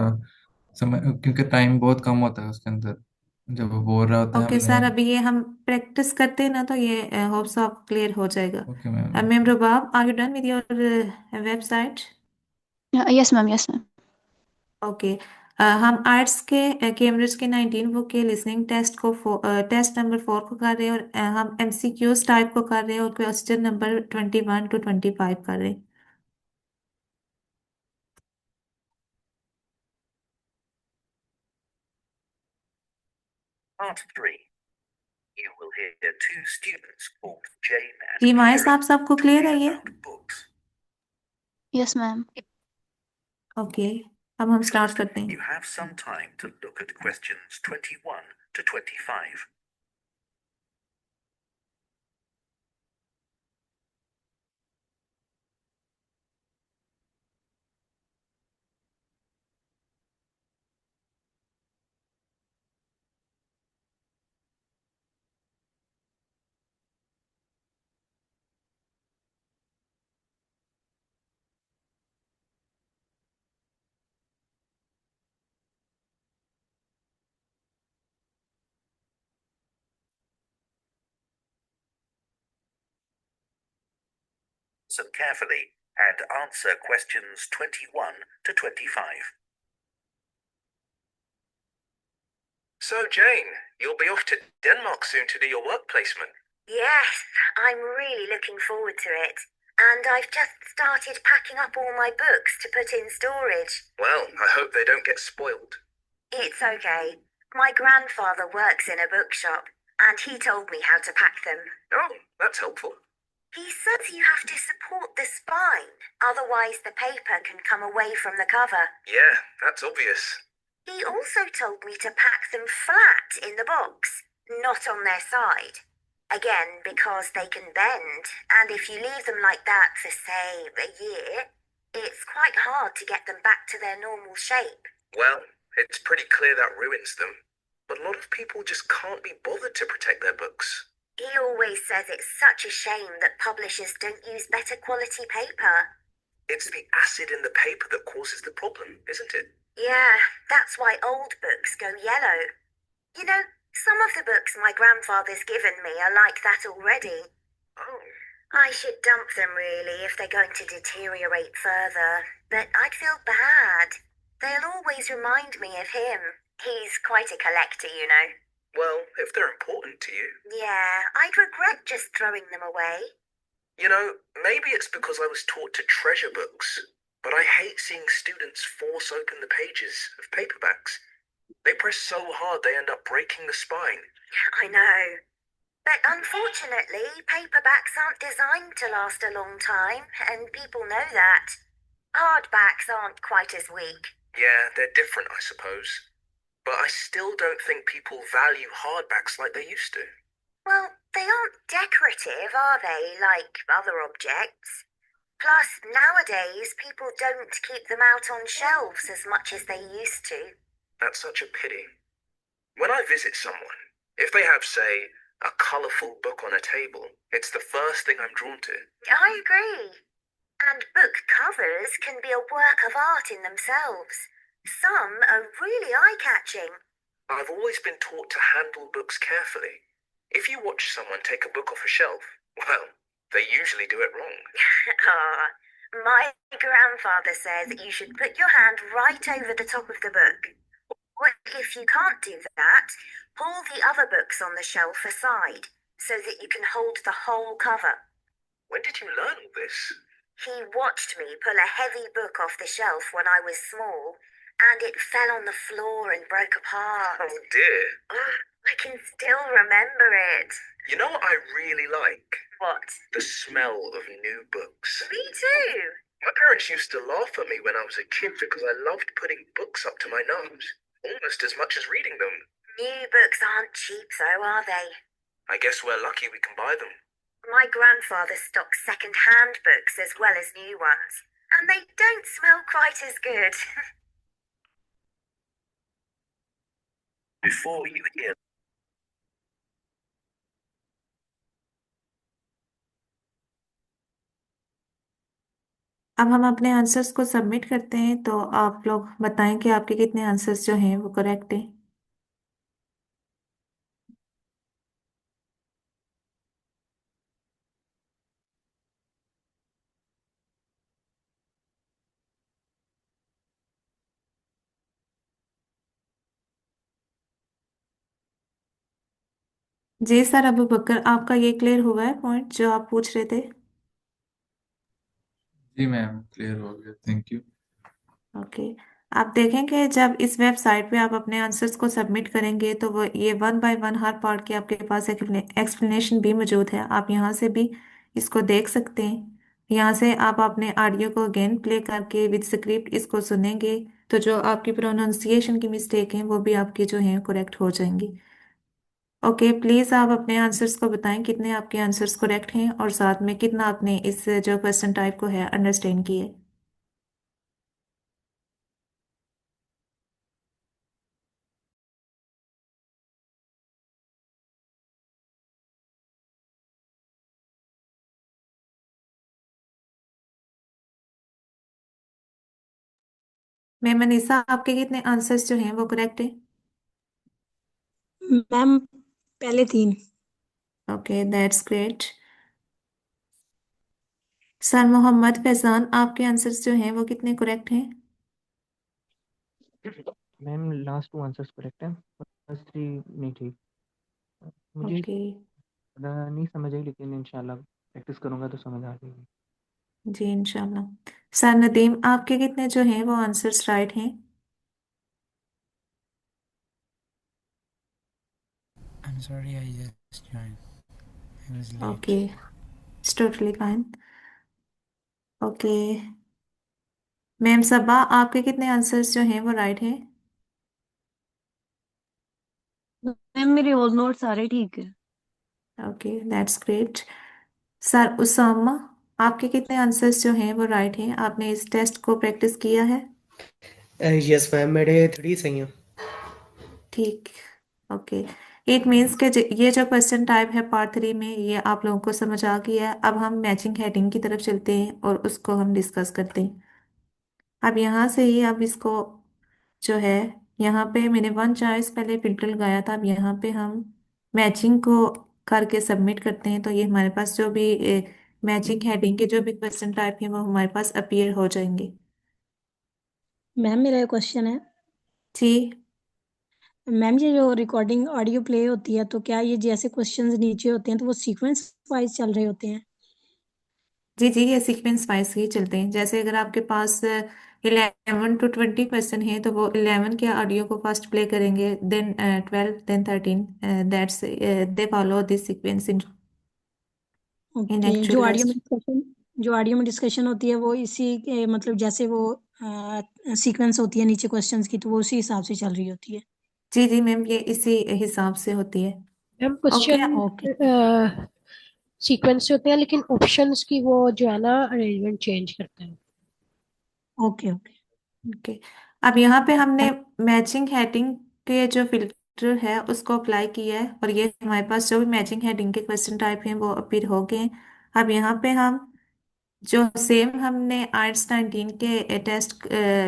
समय, क्योंकि टाइम बहुत कम होता है उसके अंदर, जब वो बोल रहा होता है ओके हमने। सर, अभी ये हम प्रैक्टिस करते हैं ना तो ये होप्स आप क्लियर हो जाएगा। Okay ma'am. Ma'am Rubab, are you done with your website? Yes, ma'am. Yes, ma'am. Okay हम आर्ट्स के कैम्ब्रिज के 19 बुक के लिसनिंग टेस्ट को टेस्ट नंबर 4 को कर रहे हैं, और हम एमसीक्यूज टाइप को कर रहे हैं, और क्वेश्चन नंबर 21 to 25 कर रहे हैं। जी माए साहब, सबको क्लियर है ये? Yes, ma'am. ओके अब हम स्टार्ट करते हैं। So, Jane, you'll be off to Denmark soon to do your work placement. Yes, I'm really looking forward to it. And I've just started packing up all my books to put in storage. Well, I hope they don't get spoiled. It's okay. My grandfather works in a bookshop, and he told me how to pack them. Oh, that's helpful. He says you have to support the spine, otherwise the paper can come away from the cover. Yeah, that's obvious. He also told me to pack them flat in the box, not on their side. Again, because they can bend, and if you leave them like that for, say, a year, it's quite hard to get them back to their normal shape. Well, it's pretty clear that ruins them. But a lot of people just can't be bothered to protect their books. He always says it's such a shame that publishers don't use better quality paper. It's the acid in the paper that causes the problem, isn't it? Yeah, that's why old books go yellow. You know, some of the books my grandfather's given me are like that already. Oh. I should dump them really if they're going to deteriorate further, but I'd feel bad. They'll always remind me of him. He's quite a collector, you know. Well, if they're important to you. Yeah, I'd regret just throwing them away. You know, maybe it's because I was taught to treasure books, but I hate seeing students force open the pages of paperbacks. They press so hard they end up breaking the spine. I know. But unfortunately, paperbacks aren't designed to last a long time, and people know that. Hardbacks aren't quite as weak. Yeah, they're different, I suppose. But I still don't think people value hardbacks like they used to. Well, they aren't decorative, are they, like other objects? Plus, nowadays, people don't keep them out on shelves as much as they used to. That's such a pity. When I visit someone, if they have, say, A colourful book on a table. It's the first thing I'm drawn to. I agree. And book covers can be a work of art in themselves. Some are really eye-catching. I've always been taught to handle books carefully. If you watch someone take a book off a shelf, well, they usually do it wrong. Ah, my grandfather says you should put your hand right over the top of the book. Or if you can't do that, pull the other books on the shelf aside so that you can hold the whole cover. When did you learn all this? He watched me pull a heavy book off the shelf when I was small, and it fell on the floor and broke apart. Oh dear. Oh, I can still remember it. You know what I really like? What? The smell of new books. Me too. My parents used to laugh at me when I was a kid because I loved putting books up to my nose, almost as much as reading them. New books aren't cheap though, are they? I guess we're lucky we can buy them. My grandfather stocks second-hand books as well as new ones, and they don't smell quite as good. Before you hear अब हम अपने answers को submit करते हैं, तो आप लोग बताएं कि आपके कितने आंसर्स जो हैं वो करेक्ट हैं। जी सर, अबू बकर, आपका ये क्लियर हुआ है पॉइंट जो आप पूछ रहे थे? जी मैम, क्लियर हो गया, थैंक यू। ओके। आप देखेंगे जब इस वेबसाइट पे आप अपने आंसर्स को सबमिट करेंगे तो वो ये 1 बाय 1 हर पार्ट के आपके पास एक्सप्लेनेशन भी मौजूद है। आप यहाँ से भी इसको देख सकते हैं। यहाँ से आप अपने ऑडियो को अगेन प्ले करके विद स्क्रिप्ट इसको सुनेंगे, तो जो आपकी प्रोनाउंसिएशन की मिस्टेक है वो भी आपकी जो है करेक्ट हो जाएंगी। ओके, प्लीज़ आप अपने आंसर्स को बताएं कितने आपके आंसर्स करेक्ट हैं और साथ में कितना आपने इस जो क्वेश्चन टाइप को है अंडरस्टैंड किए। मैं मनीषा, आपके कितने आंसर्स जो हैं वो करेक्ट है? मैम पहले 3। Okay, that's great. Sir Mohammad Faizan, आपके आंसर्स जो हैं वो कितने करेक्ट हैं? मैम लास्ट 2 आंसर्स करेक्ट हैं, फर्स्ट 3 नहीं ठीक। मुझे ओके ज़्यादा नहीं समझ आई, लेकिन इंशाल्लाह प्रैक्टिस करूंगा तो समझ आ जाएगी। जी, इंशाल्लाह। सर नदीम, आपके कितने जो हैं वो आंसर्स राइट हैं? I'm sorry, I just joined. I was late. Okay, it's totally fine. Okay ma'am Saba, आपके कितने आंसर्स जो हैं वो राइट हैं? मैम मेरे ऑल नोट सारे ठीक है। Okay, that's great. Sir Usama, आपके कितने आंसर्स जो हैं वो राइट हैं? आपने इस टेस्ट को प्रैक्टिस किया है? यस मैम, मेरे 3 सही हैं। ठीक, ओके। इट मीन्स के ये जो क्वेश्चन टाइप है पार्ट 3 में, ये आप लोगों को समझ आ गया है। अब हम मैचिंग हेडिंग की तरफ चलते हैं और उसको हम डिस्कस करते हैं। अब यहाँ से ही अब इसको जो है, यहाँ पे मैंने 1 चॉइस पहले फिल्टर लगाया था, अब यहाँ पे हम मैचिंग को करके सबमिट करते हैं, तो ये हमारे पास जो भी मैचिंग हेडिंग के जो भी क्वेश्चन टाइप है वो हमारे पास अपीयर हो जाएंगे। मैम मेरा एक क्वेश्चन है। जी मैम ये जो रिकॉर्डिंग ऑडियो प्ले होती है, तो क्या ये जैसे क्वेश्चंस नीचे होते हैं तो वो सीक्वेंस वाइज चल रहे होते हैं? जी जी, ये सीक्वेंस वाइज ही चलते हैं। जैसे अगर आपके पास 11 to 20 क्वेश्चन है तो वो 11 के ऑडियो को फर्स्ट प्ले करेंगे, then 12, then 13, that's they follow this sequence in okay, actual life. जो ऑडियो में डिस्कशन होती है वो इसी के मतलब जैसे वो सीक्वेंस होती है नीचे क्वेश्चंस की, तो वो उसी हिसाब से चल रही होती है? जी जी मैम, ये इसी हिसाब से होती है। मैम ओके क्वेश्चन सीक्वेंस से होते हैं, लेकिन ऑप्शंस की वो जो है ना अरेंजमेंट चेंज करते हैं। Okay okay. ओके। अब यहाँ पे हमने मैचिंग हेडिंग के जो है उसको अप्लाई किया है और ये हमारे पास जो भी मैचिंग हेडिंग के क्वेश्चन टाइप हैं वो अपीयर हो गए हैं। अब यहाँ पे हम जो सेम हमने आर्ट्स 19 के टेस्ट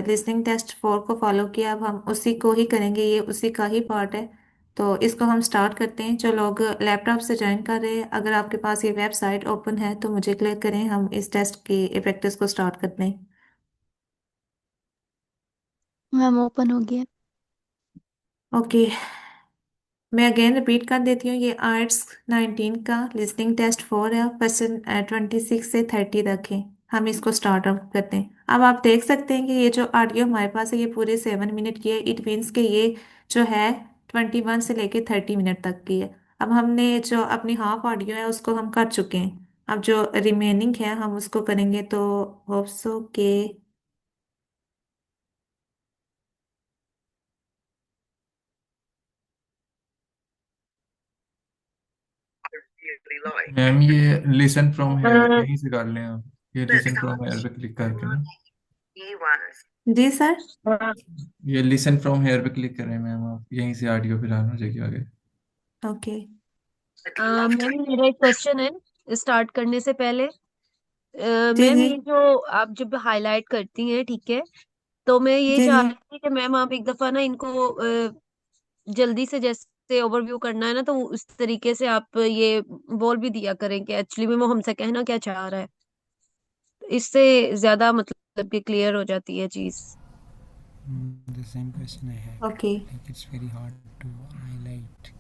लिसनिंग टेस्ट 4 को फॉलो किया, अब हम उसी को ही करेंगे, ये उसी का ही पार्ट है। तो इसको हम स्टार्ट करते हैं। जो लोग लैपटॉप से ज्वाइन कर रहे हैं, अगर आपके पास ये वेबसाइट ओपन है तो मुझे क्लिक करें, हम इस टेस्ट की प्रैक्टिस को स्टार्ट करते हैं। मैम ओपन हो गया। ओके, मैं अगेन रिपीट कर देती हूँ। ये आर्ट्स 19 का लिसनिंग टेस्ट 4 है, क्वेश्चन 26 से 30 तक है। हम इसको स्टार्ट अप करते हैं। अब आप देख सकते हैं कि ये जो ऑडियो हमारे पास है ये पूरे 7 मिनट की है। इट मीन्स कि ये जो है 21 से लेके 30 मिनट तक की है। अब हमने जो अपनी हाफ ऑडियो है उसको हम कर चुके हैं। अब जो रिमेनिंग है हम उसको करेंगे। तो होप सो के Really like. मैम ये लिसन फ्रॉम हेयर अ, यहीं से कर लें आप, ये लिसन फ्रॉम हेयर पे क्लिक करके ना, New ones. जी सर। ये लिसन फ्रॉम हेयर पे क्लिक करें मैम, आप यहीं से ऑडियो फिर आना हो जाएगी आगे। Okay, I'd love to. Ma'am मेरा एक क्वेश्चन है स्टार्ट करने से पहले। जी मैम जी ये जो आप जब हाईलाइट करती हैं, ठीक है, तो मैं ये जी चाह जी। रही थी कि मैम आप एक दफा ना इनको जल्दी से जैसे ओवरव्यू करना है ना, तो उस तरीके से आप ये बोल भी दिया करें कि एक्चुअली में वो हमसे कहना क्या चाह रहा है। इससे ज्यादा मतलब कि क्लियर हो जाती है चीज। The same question I had. Okay, Like it's very hard to highlight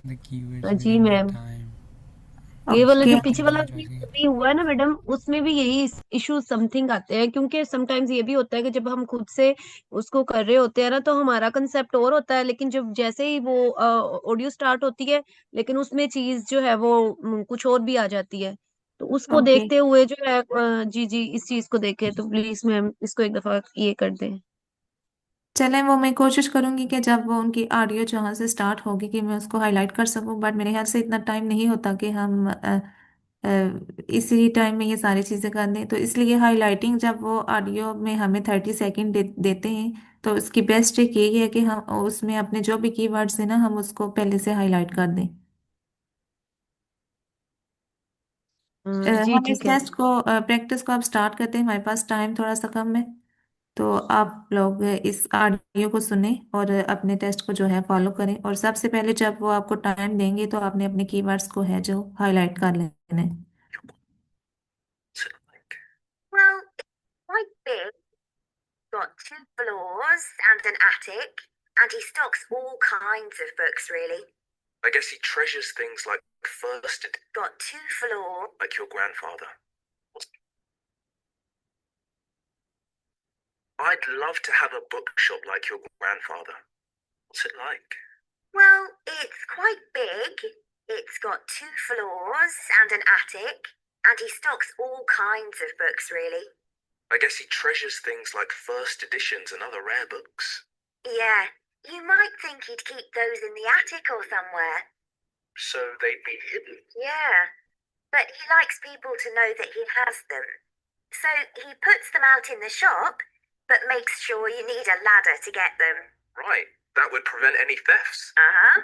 the keywords जी within the मैम, time. ये वाला ओके। जो Sometimes पीछे वाला it was भी हुआ है ना मैडम, उसमें भी यही इशू समथिंग आते हैं, क्योंकि समटाइम्स ये भी होता है कि जब हम खुद से उसको कर रहे होते हैं ना, तो हमारा कंसेप्ट और होता है, लेकिन जब जैसे ही वो ऑडियो स्टार्ट होती है, लेकिन उसमें चीज जो है वो कुछ और भी आ जाती है। तो उसको ओके, देखते हुए जो है जी जी, इस चीज को देखे तो प्लीज मैम इसको एक दफा ये कर दें। चलें, वो मैं कोशिश करूंगी कि जब वो उनकी ऑडियो जहाँ से स्टार्ट होगी कि मैं उसको हाईलाइट कर सकूं। बट मेरे ख्याल से इतना टाइम नहीं होता कि हम इसी टाइम में ये सारी चीज़ें कर दें। तो इसलिए हाईलाइटिंग जब वो ऑडियो में हमें 30 सेकेंड देते हैं, तो उसकी बेस्ट ट्रिक यही है कि हम उसमें अपने जो भी कीवर्ड्स हैं ना, हम उसको पहले से हाईलाइट कर दें। जी हम इस ठीक है। टेस्ट को प्रैक्टिस को अब स्टार्ट करते हैं। हमारे पास टाइम थोड़ा सा कम है, तो आप लोग इस ऑडियो को सुने और अपने टेस्ट को जो है फॉलो करें। और सबसे पहले जब वो आपको टाइम देंगे तो आपने अपने कीवर्ड्स को है जो हाईलाइट कर लेना है। Well, it's quite big. Got 2 floors and an attic, and he stocks all kinds of books, really. I guess he treasures things like first ed, Got 2 floors. like your grandfather. I'd love to have a bookshop like your grandfather. What's it like? Well, it's quite big. It's got 2 floors and an attic, and he stocks all kinds of books, really. I guess he treasures things like first editions and other rare books. Yeah, you might think he'd keep those in the attic or somewhere. So they'd be hidden. Yeah, but he likes people to know that he has them. So he puts them out in the shop, but makes sure you need a ladder to get them. Right, that would prevent any thefts. Uh-huh.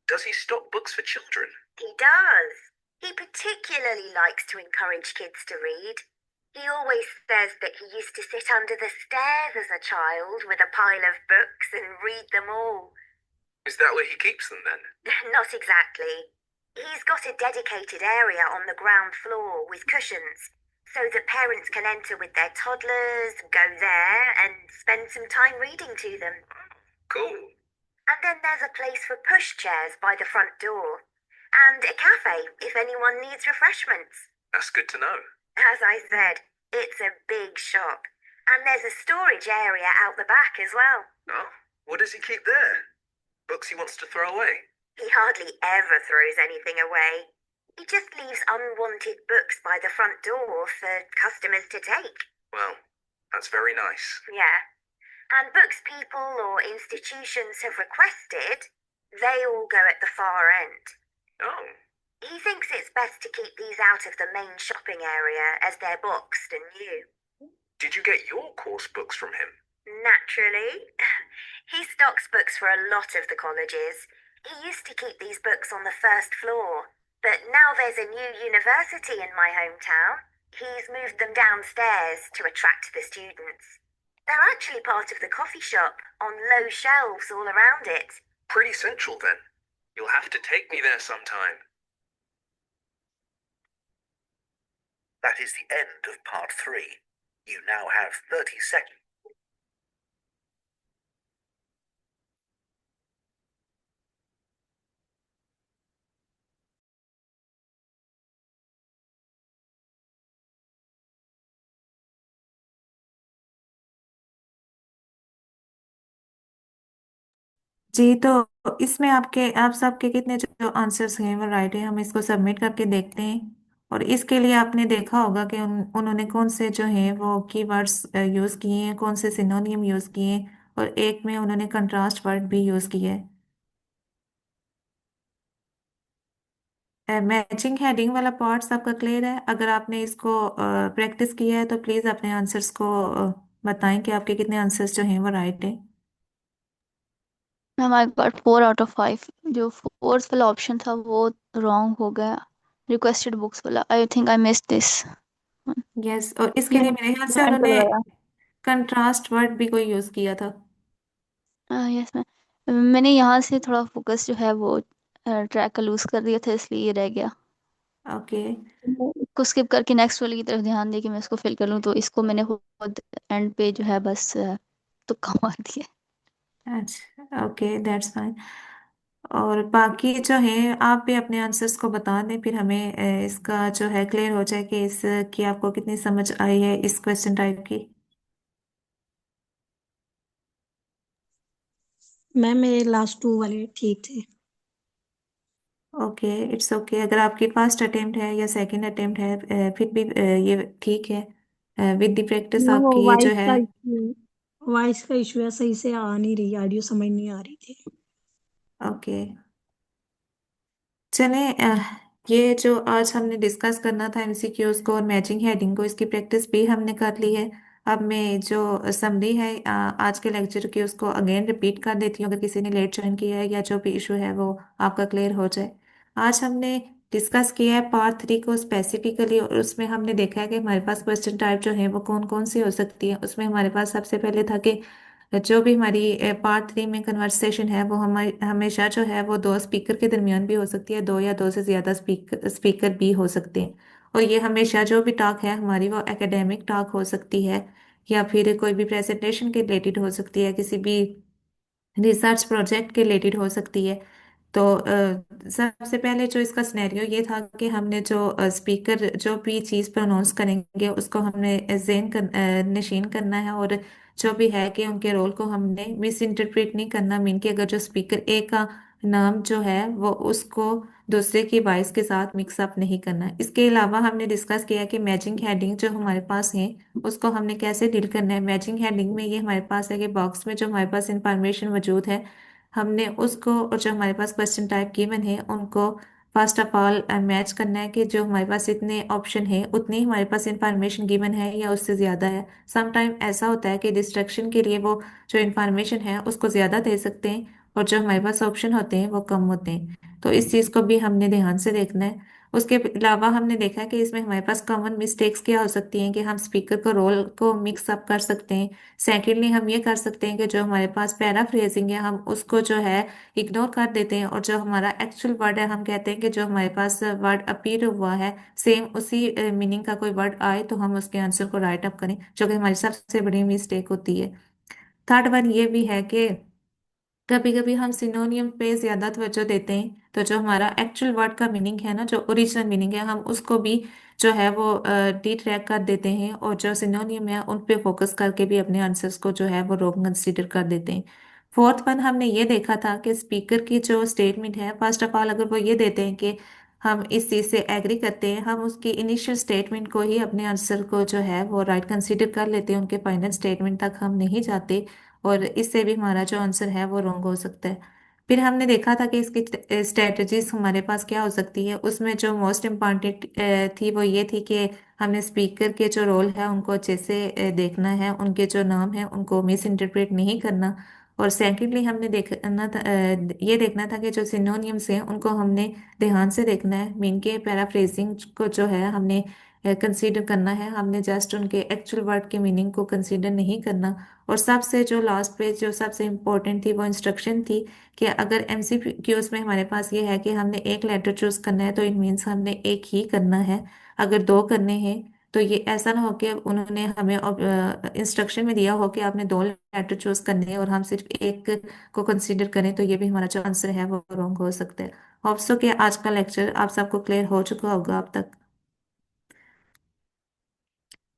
Does he stock books for children? He does. He particularly likes to encourage kids to read. He always says that he used to sit under the stairs as a child with a pile of books and read them all. Is that where he keeps them then? Not exactly. He's got a dedicated area on the ground floor with cushions, so that parents can enter with their toddlers, go there, and spend some time reading to them. Cool. And then there's a place for pushchairs by the front door, and a cafe if anyone needs refreshments. That's good to know. As I said, it's a big shop, and there's a storage area out the back as well. Oh, what does he keep there? Books he wants to throw away? He hardly ever throws anything away. He just leaves unwanted books by the front door for customers to take. Well, that's very nice. Yeah. And books people or institutions have requested, they all go at the far end. Oh, He thinks it's best to keep these out of the main shopping area as they're boxed and new. did you get your course books from him? Naturally. He stocks books for a lot of the colleges. He used to keep these books on the first floor, but now there's a new university in my hometown. He's moved them downstairs to attract the students. They're actually part of the coffee shop, on low shelves all around it. Pretty central then. You'll have to take me there sometime. That is the end of part 3. You now have 30 seconds. जी, तो इसमें आप सबके कितने जो answers हैं वो right है, हम इसको सबमिट करके देखते हैं। और इसके लिए आपने देखा होगा कि उन्होंने कौन से जो हैं वो कीवर्ड्स यूज़ किए हैं, कौन से सिनोनिम यूज़ किए हैं, और एक में उन्होंने कंट्रास्ट वर्ड भी यूज़ किया है। मैचिंग हेडिंग वाला पार्ट आपका क्लियर है? अगर आपने इसको प्रैक्टिस किया है तो प्लीज़ अपने आंसर्स को बताएं कि आपके कितने आंसर्स जो हैं वो राइट है। Ma'am I got 4 out of 5। जो फोर्थ वाला ऑप्शन था वो रॉन्ग हो गया, रिक्वेस्टेड बुक्स वाला। I think I miss this. Yes, और इसके लिए मेरे ख्याल से उन्होंने कंट्रास्ट वर्ड भी कोई यूज़ किया था। यस मैम, मैंने यहाँ से थोड़ा फोकस जो है वो ट्रैक का लूज कर दिया था, इसलिए ये रह गया। ओके, इसको स्किप करके नेक्स्ट वाले की तरफ ध्यान दे कि मैं इसको फिल कर लूँ, तो इसको मैंने खुद एंड पे जो है बस तुक्का मार दिया। अच्छा, ओके, दैट्स फाइन। और बाकी जो है आप भी अपने आंसर्स को बता दें, फिर हमें इसका जो है क्लियर हो जाए कि इसकी आपको कितनी समझ आई है इस क्वेश्चन टाइप की। मैम मेरे लास्ट 2 वाले ठीक थे। Okay, it's okay. अगर आपकी फर्स्ट अटेम्प्ट है या सेकंड अटेम्प्ट है फिर भी ये ठीक है। विद द प्रैक्टिस मैम वो आपकी ये जो वॉइस है। का इशू, वॉइस का इशू है, सही से आ नहीं रही, ऑडियो समझ नहीं आ रही थी। ओके, चले ये जो आज हमने डिस्कस करना था एमसीक्यूज को और मैचिंग हेडिंग को, इसकी प्रैक्टिस भी हमने कर ली है। अब मैं जो समरी है आज के लेक्चर की उसको अगेन रिपीट कर देती हूँ, अगर किसी ने लेट ज्वाइन किया है या जो भी इशू है वो आपका क्लियर हो जाए। आज हमने डिस्कस किया है पार्ट 3 को स्पेसिफिकली, और उसमें हमने देखा है कि हमारे पास क्वेश्चन टाइप जो है वो कौन कौन सी हो सकती है। उसमें हमारे पास सबसे पहले था कि जो भी हमारी पार्ट 3 में कन्वर्सेशन है वो हमारी हमेशा जो है वो दो स्पीकर के दरमियान भी हो सकती है, दो या दो से ज़्यादा स्पीकर भी हो सकते हैं। और ये हमेशा जो भी टॉक है हमारी वो एकेडमिक टॉक हो सकती है, या फिर कोई भी प्रेजेंटेशन के रिलेटेड हो सकती है, किसी भी रिसर्च प्रोजेक्ट के रिलेटेड हो सकती है। तो सबसे पहले जो इसका सिनेरियो ये था कि हमने जो स्पीकर जो भी चीज़ प्रोनाउंस करेंगे उसको हमने नशीन करना है, और जो भी है कि उनके रोल को हमने मिस इंटरप्रेट नहीं करना। मीन कि अगर जो स्पीकर ए का नाम जो है वो उसको दूसरे की वॉइस के साथ मिक्सअप नहीं करना। इसके अलावा हमने डिस्कस किया कि मैचिंग हेडिंग जो हमारे पास है उसको हमने कैसे डील करना है। मैचिंग हेडिंग में ये हमारे पास है कि बॉक्स में जो हमारे पास इंफॉर्मेशन मौजूद है हमने उसको, और जो हमारे पास क्वेश्चन टाइप गिवन है उनको फर्स्ट ऑफ ऑल मैच करना है कि जो हमारे पास इतने ऑप्शन है उतनी हमारे पास इंफॉर्मेशन गिवन है या उससे ज़्यादा है। सम टाइम ऐसा होता है कि डिस्ट्रक्शन के लिए वो जो इंफॉर्मेशन है उसको ज़्यादा दे सकते हैं, और जो हमारे पास ऑप्शन होते हैं वो कम होते हैं। तो इस चीज़ को भी हमने ध्यान से देखना है। उसके अलावा हमने देखा कि इसमें हमारे पास कॉमन मिस्टेक्स क्या हो सकती हैं कि हम स्पीकर को रोल को मिक्स अप कर सकते हैं। सेकेंडली हम ये कर सकते हैं कि जो हमारे पास पैराफ्रेजिंग है हम उसको जो है इग्नोर कर देते हैं, और जो हमारा एक्चुअल वर्ड है हम कहते हैं कि जो हमारे पास वर्ड अपीयर हुआ है सेम उसी मीनिंग का कोई वर्ड आए तो हम उसके आंसर को राइट अप करें, जो कि हमारी सबसे बड़ी मिस्टेक होती है। थर्ड वन ये भी है कि कभी कभी हम सिनोनियम पे ज्यादा तवज्जो देते हैं, तो जो हमारा एक्चुअल वर्ड का मीनिंग है ना, जो ओरिजिनल मीनिंग है, हम उसको भी जो है वो डी ट्रैक कर देते हैं, और जो सिनोनियम है उन पे फोकस करके भी अपने आंसर्स को जो है वो रॉन्ग कंसीडर कर देते हैं। फोर्थ वन हमने ये देखा था कि स्पीकर की जो स्टेटमेंट है फर्स्ट ऑफ ऑल अगर वो ये देते हैं कि हम इस चीज़ से एग्री करते हैं, हम उसकी इनिशियल स्टेटमेंट को ही अपने आंसर को जो है वो राइट कंसीडर कर लेते हैं, उनके फाइनल स्टेटमेंट तक हम नहीं जाते, और इससे भी हमारा जो आंसर है वो रॉन्ग हो सकता है। फिर हमने देखा था कि इसकी स्ट्रेटजीज हमारे पास क्या हो सकती है। उसमें जो मोस्ट इम्पॉर्टेंट थी वो ये थी कि हमने स्पीकर के जो रोल है उनको अच्छे से देखना है, उनके जो नाम है उनको मिस इंटरप्रेट नहीं करना, और सेकेंडली हमने देखना था ये देखना था कि जो सिनोनियम्स हैं उनको हमने ध्यान से देखना है। मीन के पैराफ्रेजिंग को जो है हमने कंसीडर करना है, हमने जस्ट उनके एक्चुअल वर्ड के मीनिंग को कंसीडर नहीं करना। और सबसे जो लास्ट पे जो सबसे इम्पोर्टेंट थी वो इंस्ट्रक्शन थी कि अगर एमसीक्यूज में हमारे पास ये है कि हमने एक लेटर चूज करना है तो इट मीन्स हमने एक ही करना है। अगर दो करने हैं तो ये ऐसा ना हो कि उन्होंने हमें इंस्ट्रक्शन में दिया हो कि आपने दो लेटर चूज करने हैं और हम सिर्फ एक को कंसीडर करें, तो ये भी हमारा जो आंसर है वो रॉन्ग हो सकता है। होप सो कि आज का लेक्चर आप सबको क्लियर हो चुका होगा अब तक।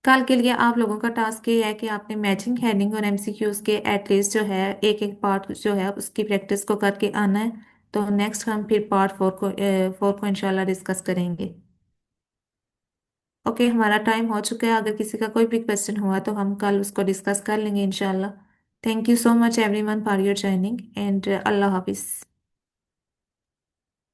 कल के लिए आप लोगों का टास्क ये है कि आपने मैचिंग हेडिंग और एमसीक्यूज के एटलीस्ट जो है एक एक पार्ट जो है उसकी प्रैक्टिस को करके आना है। तो नेक्स्ट हम फिर पार्ट फोर को इंशाल्लाह डिस्कस करेंगे। ओके, हमारा टाइम हो चुका है। अगर किसी का कोई भी क्वेश्चन हुआ तो हम कल उसको डिस्कस कर लेंगे इंशाल्लाह। Thank you so much everyone for your joining and अल्लाह हाफिज़।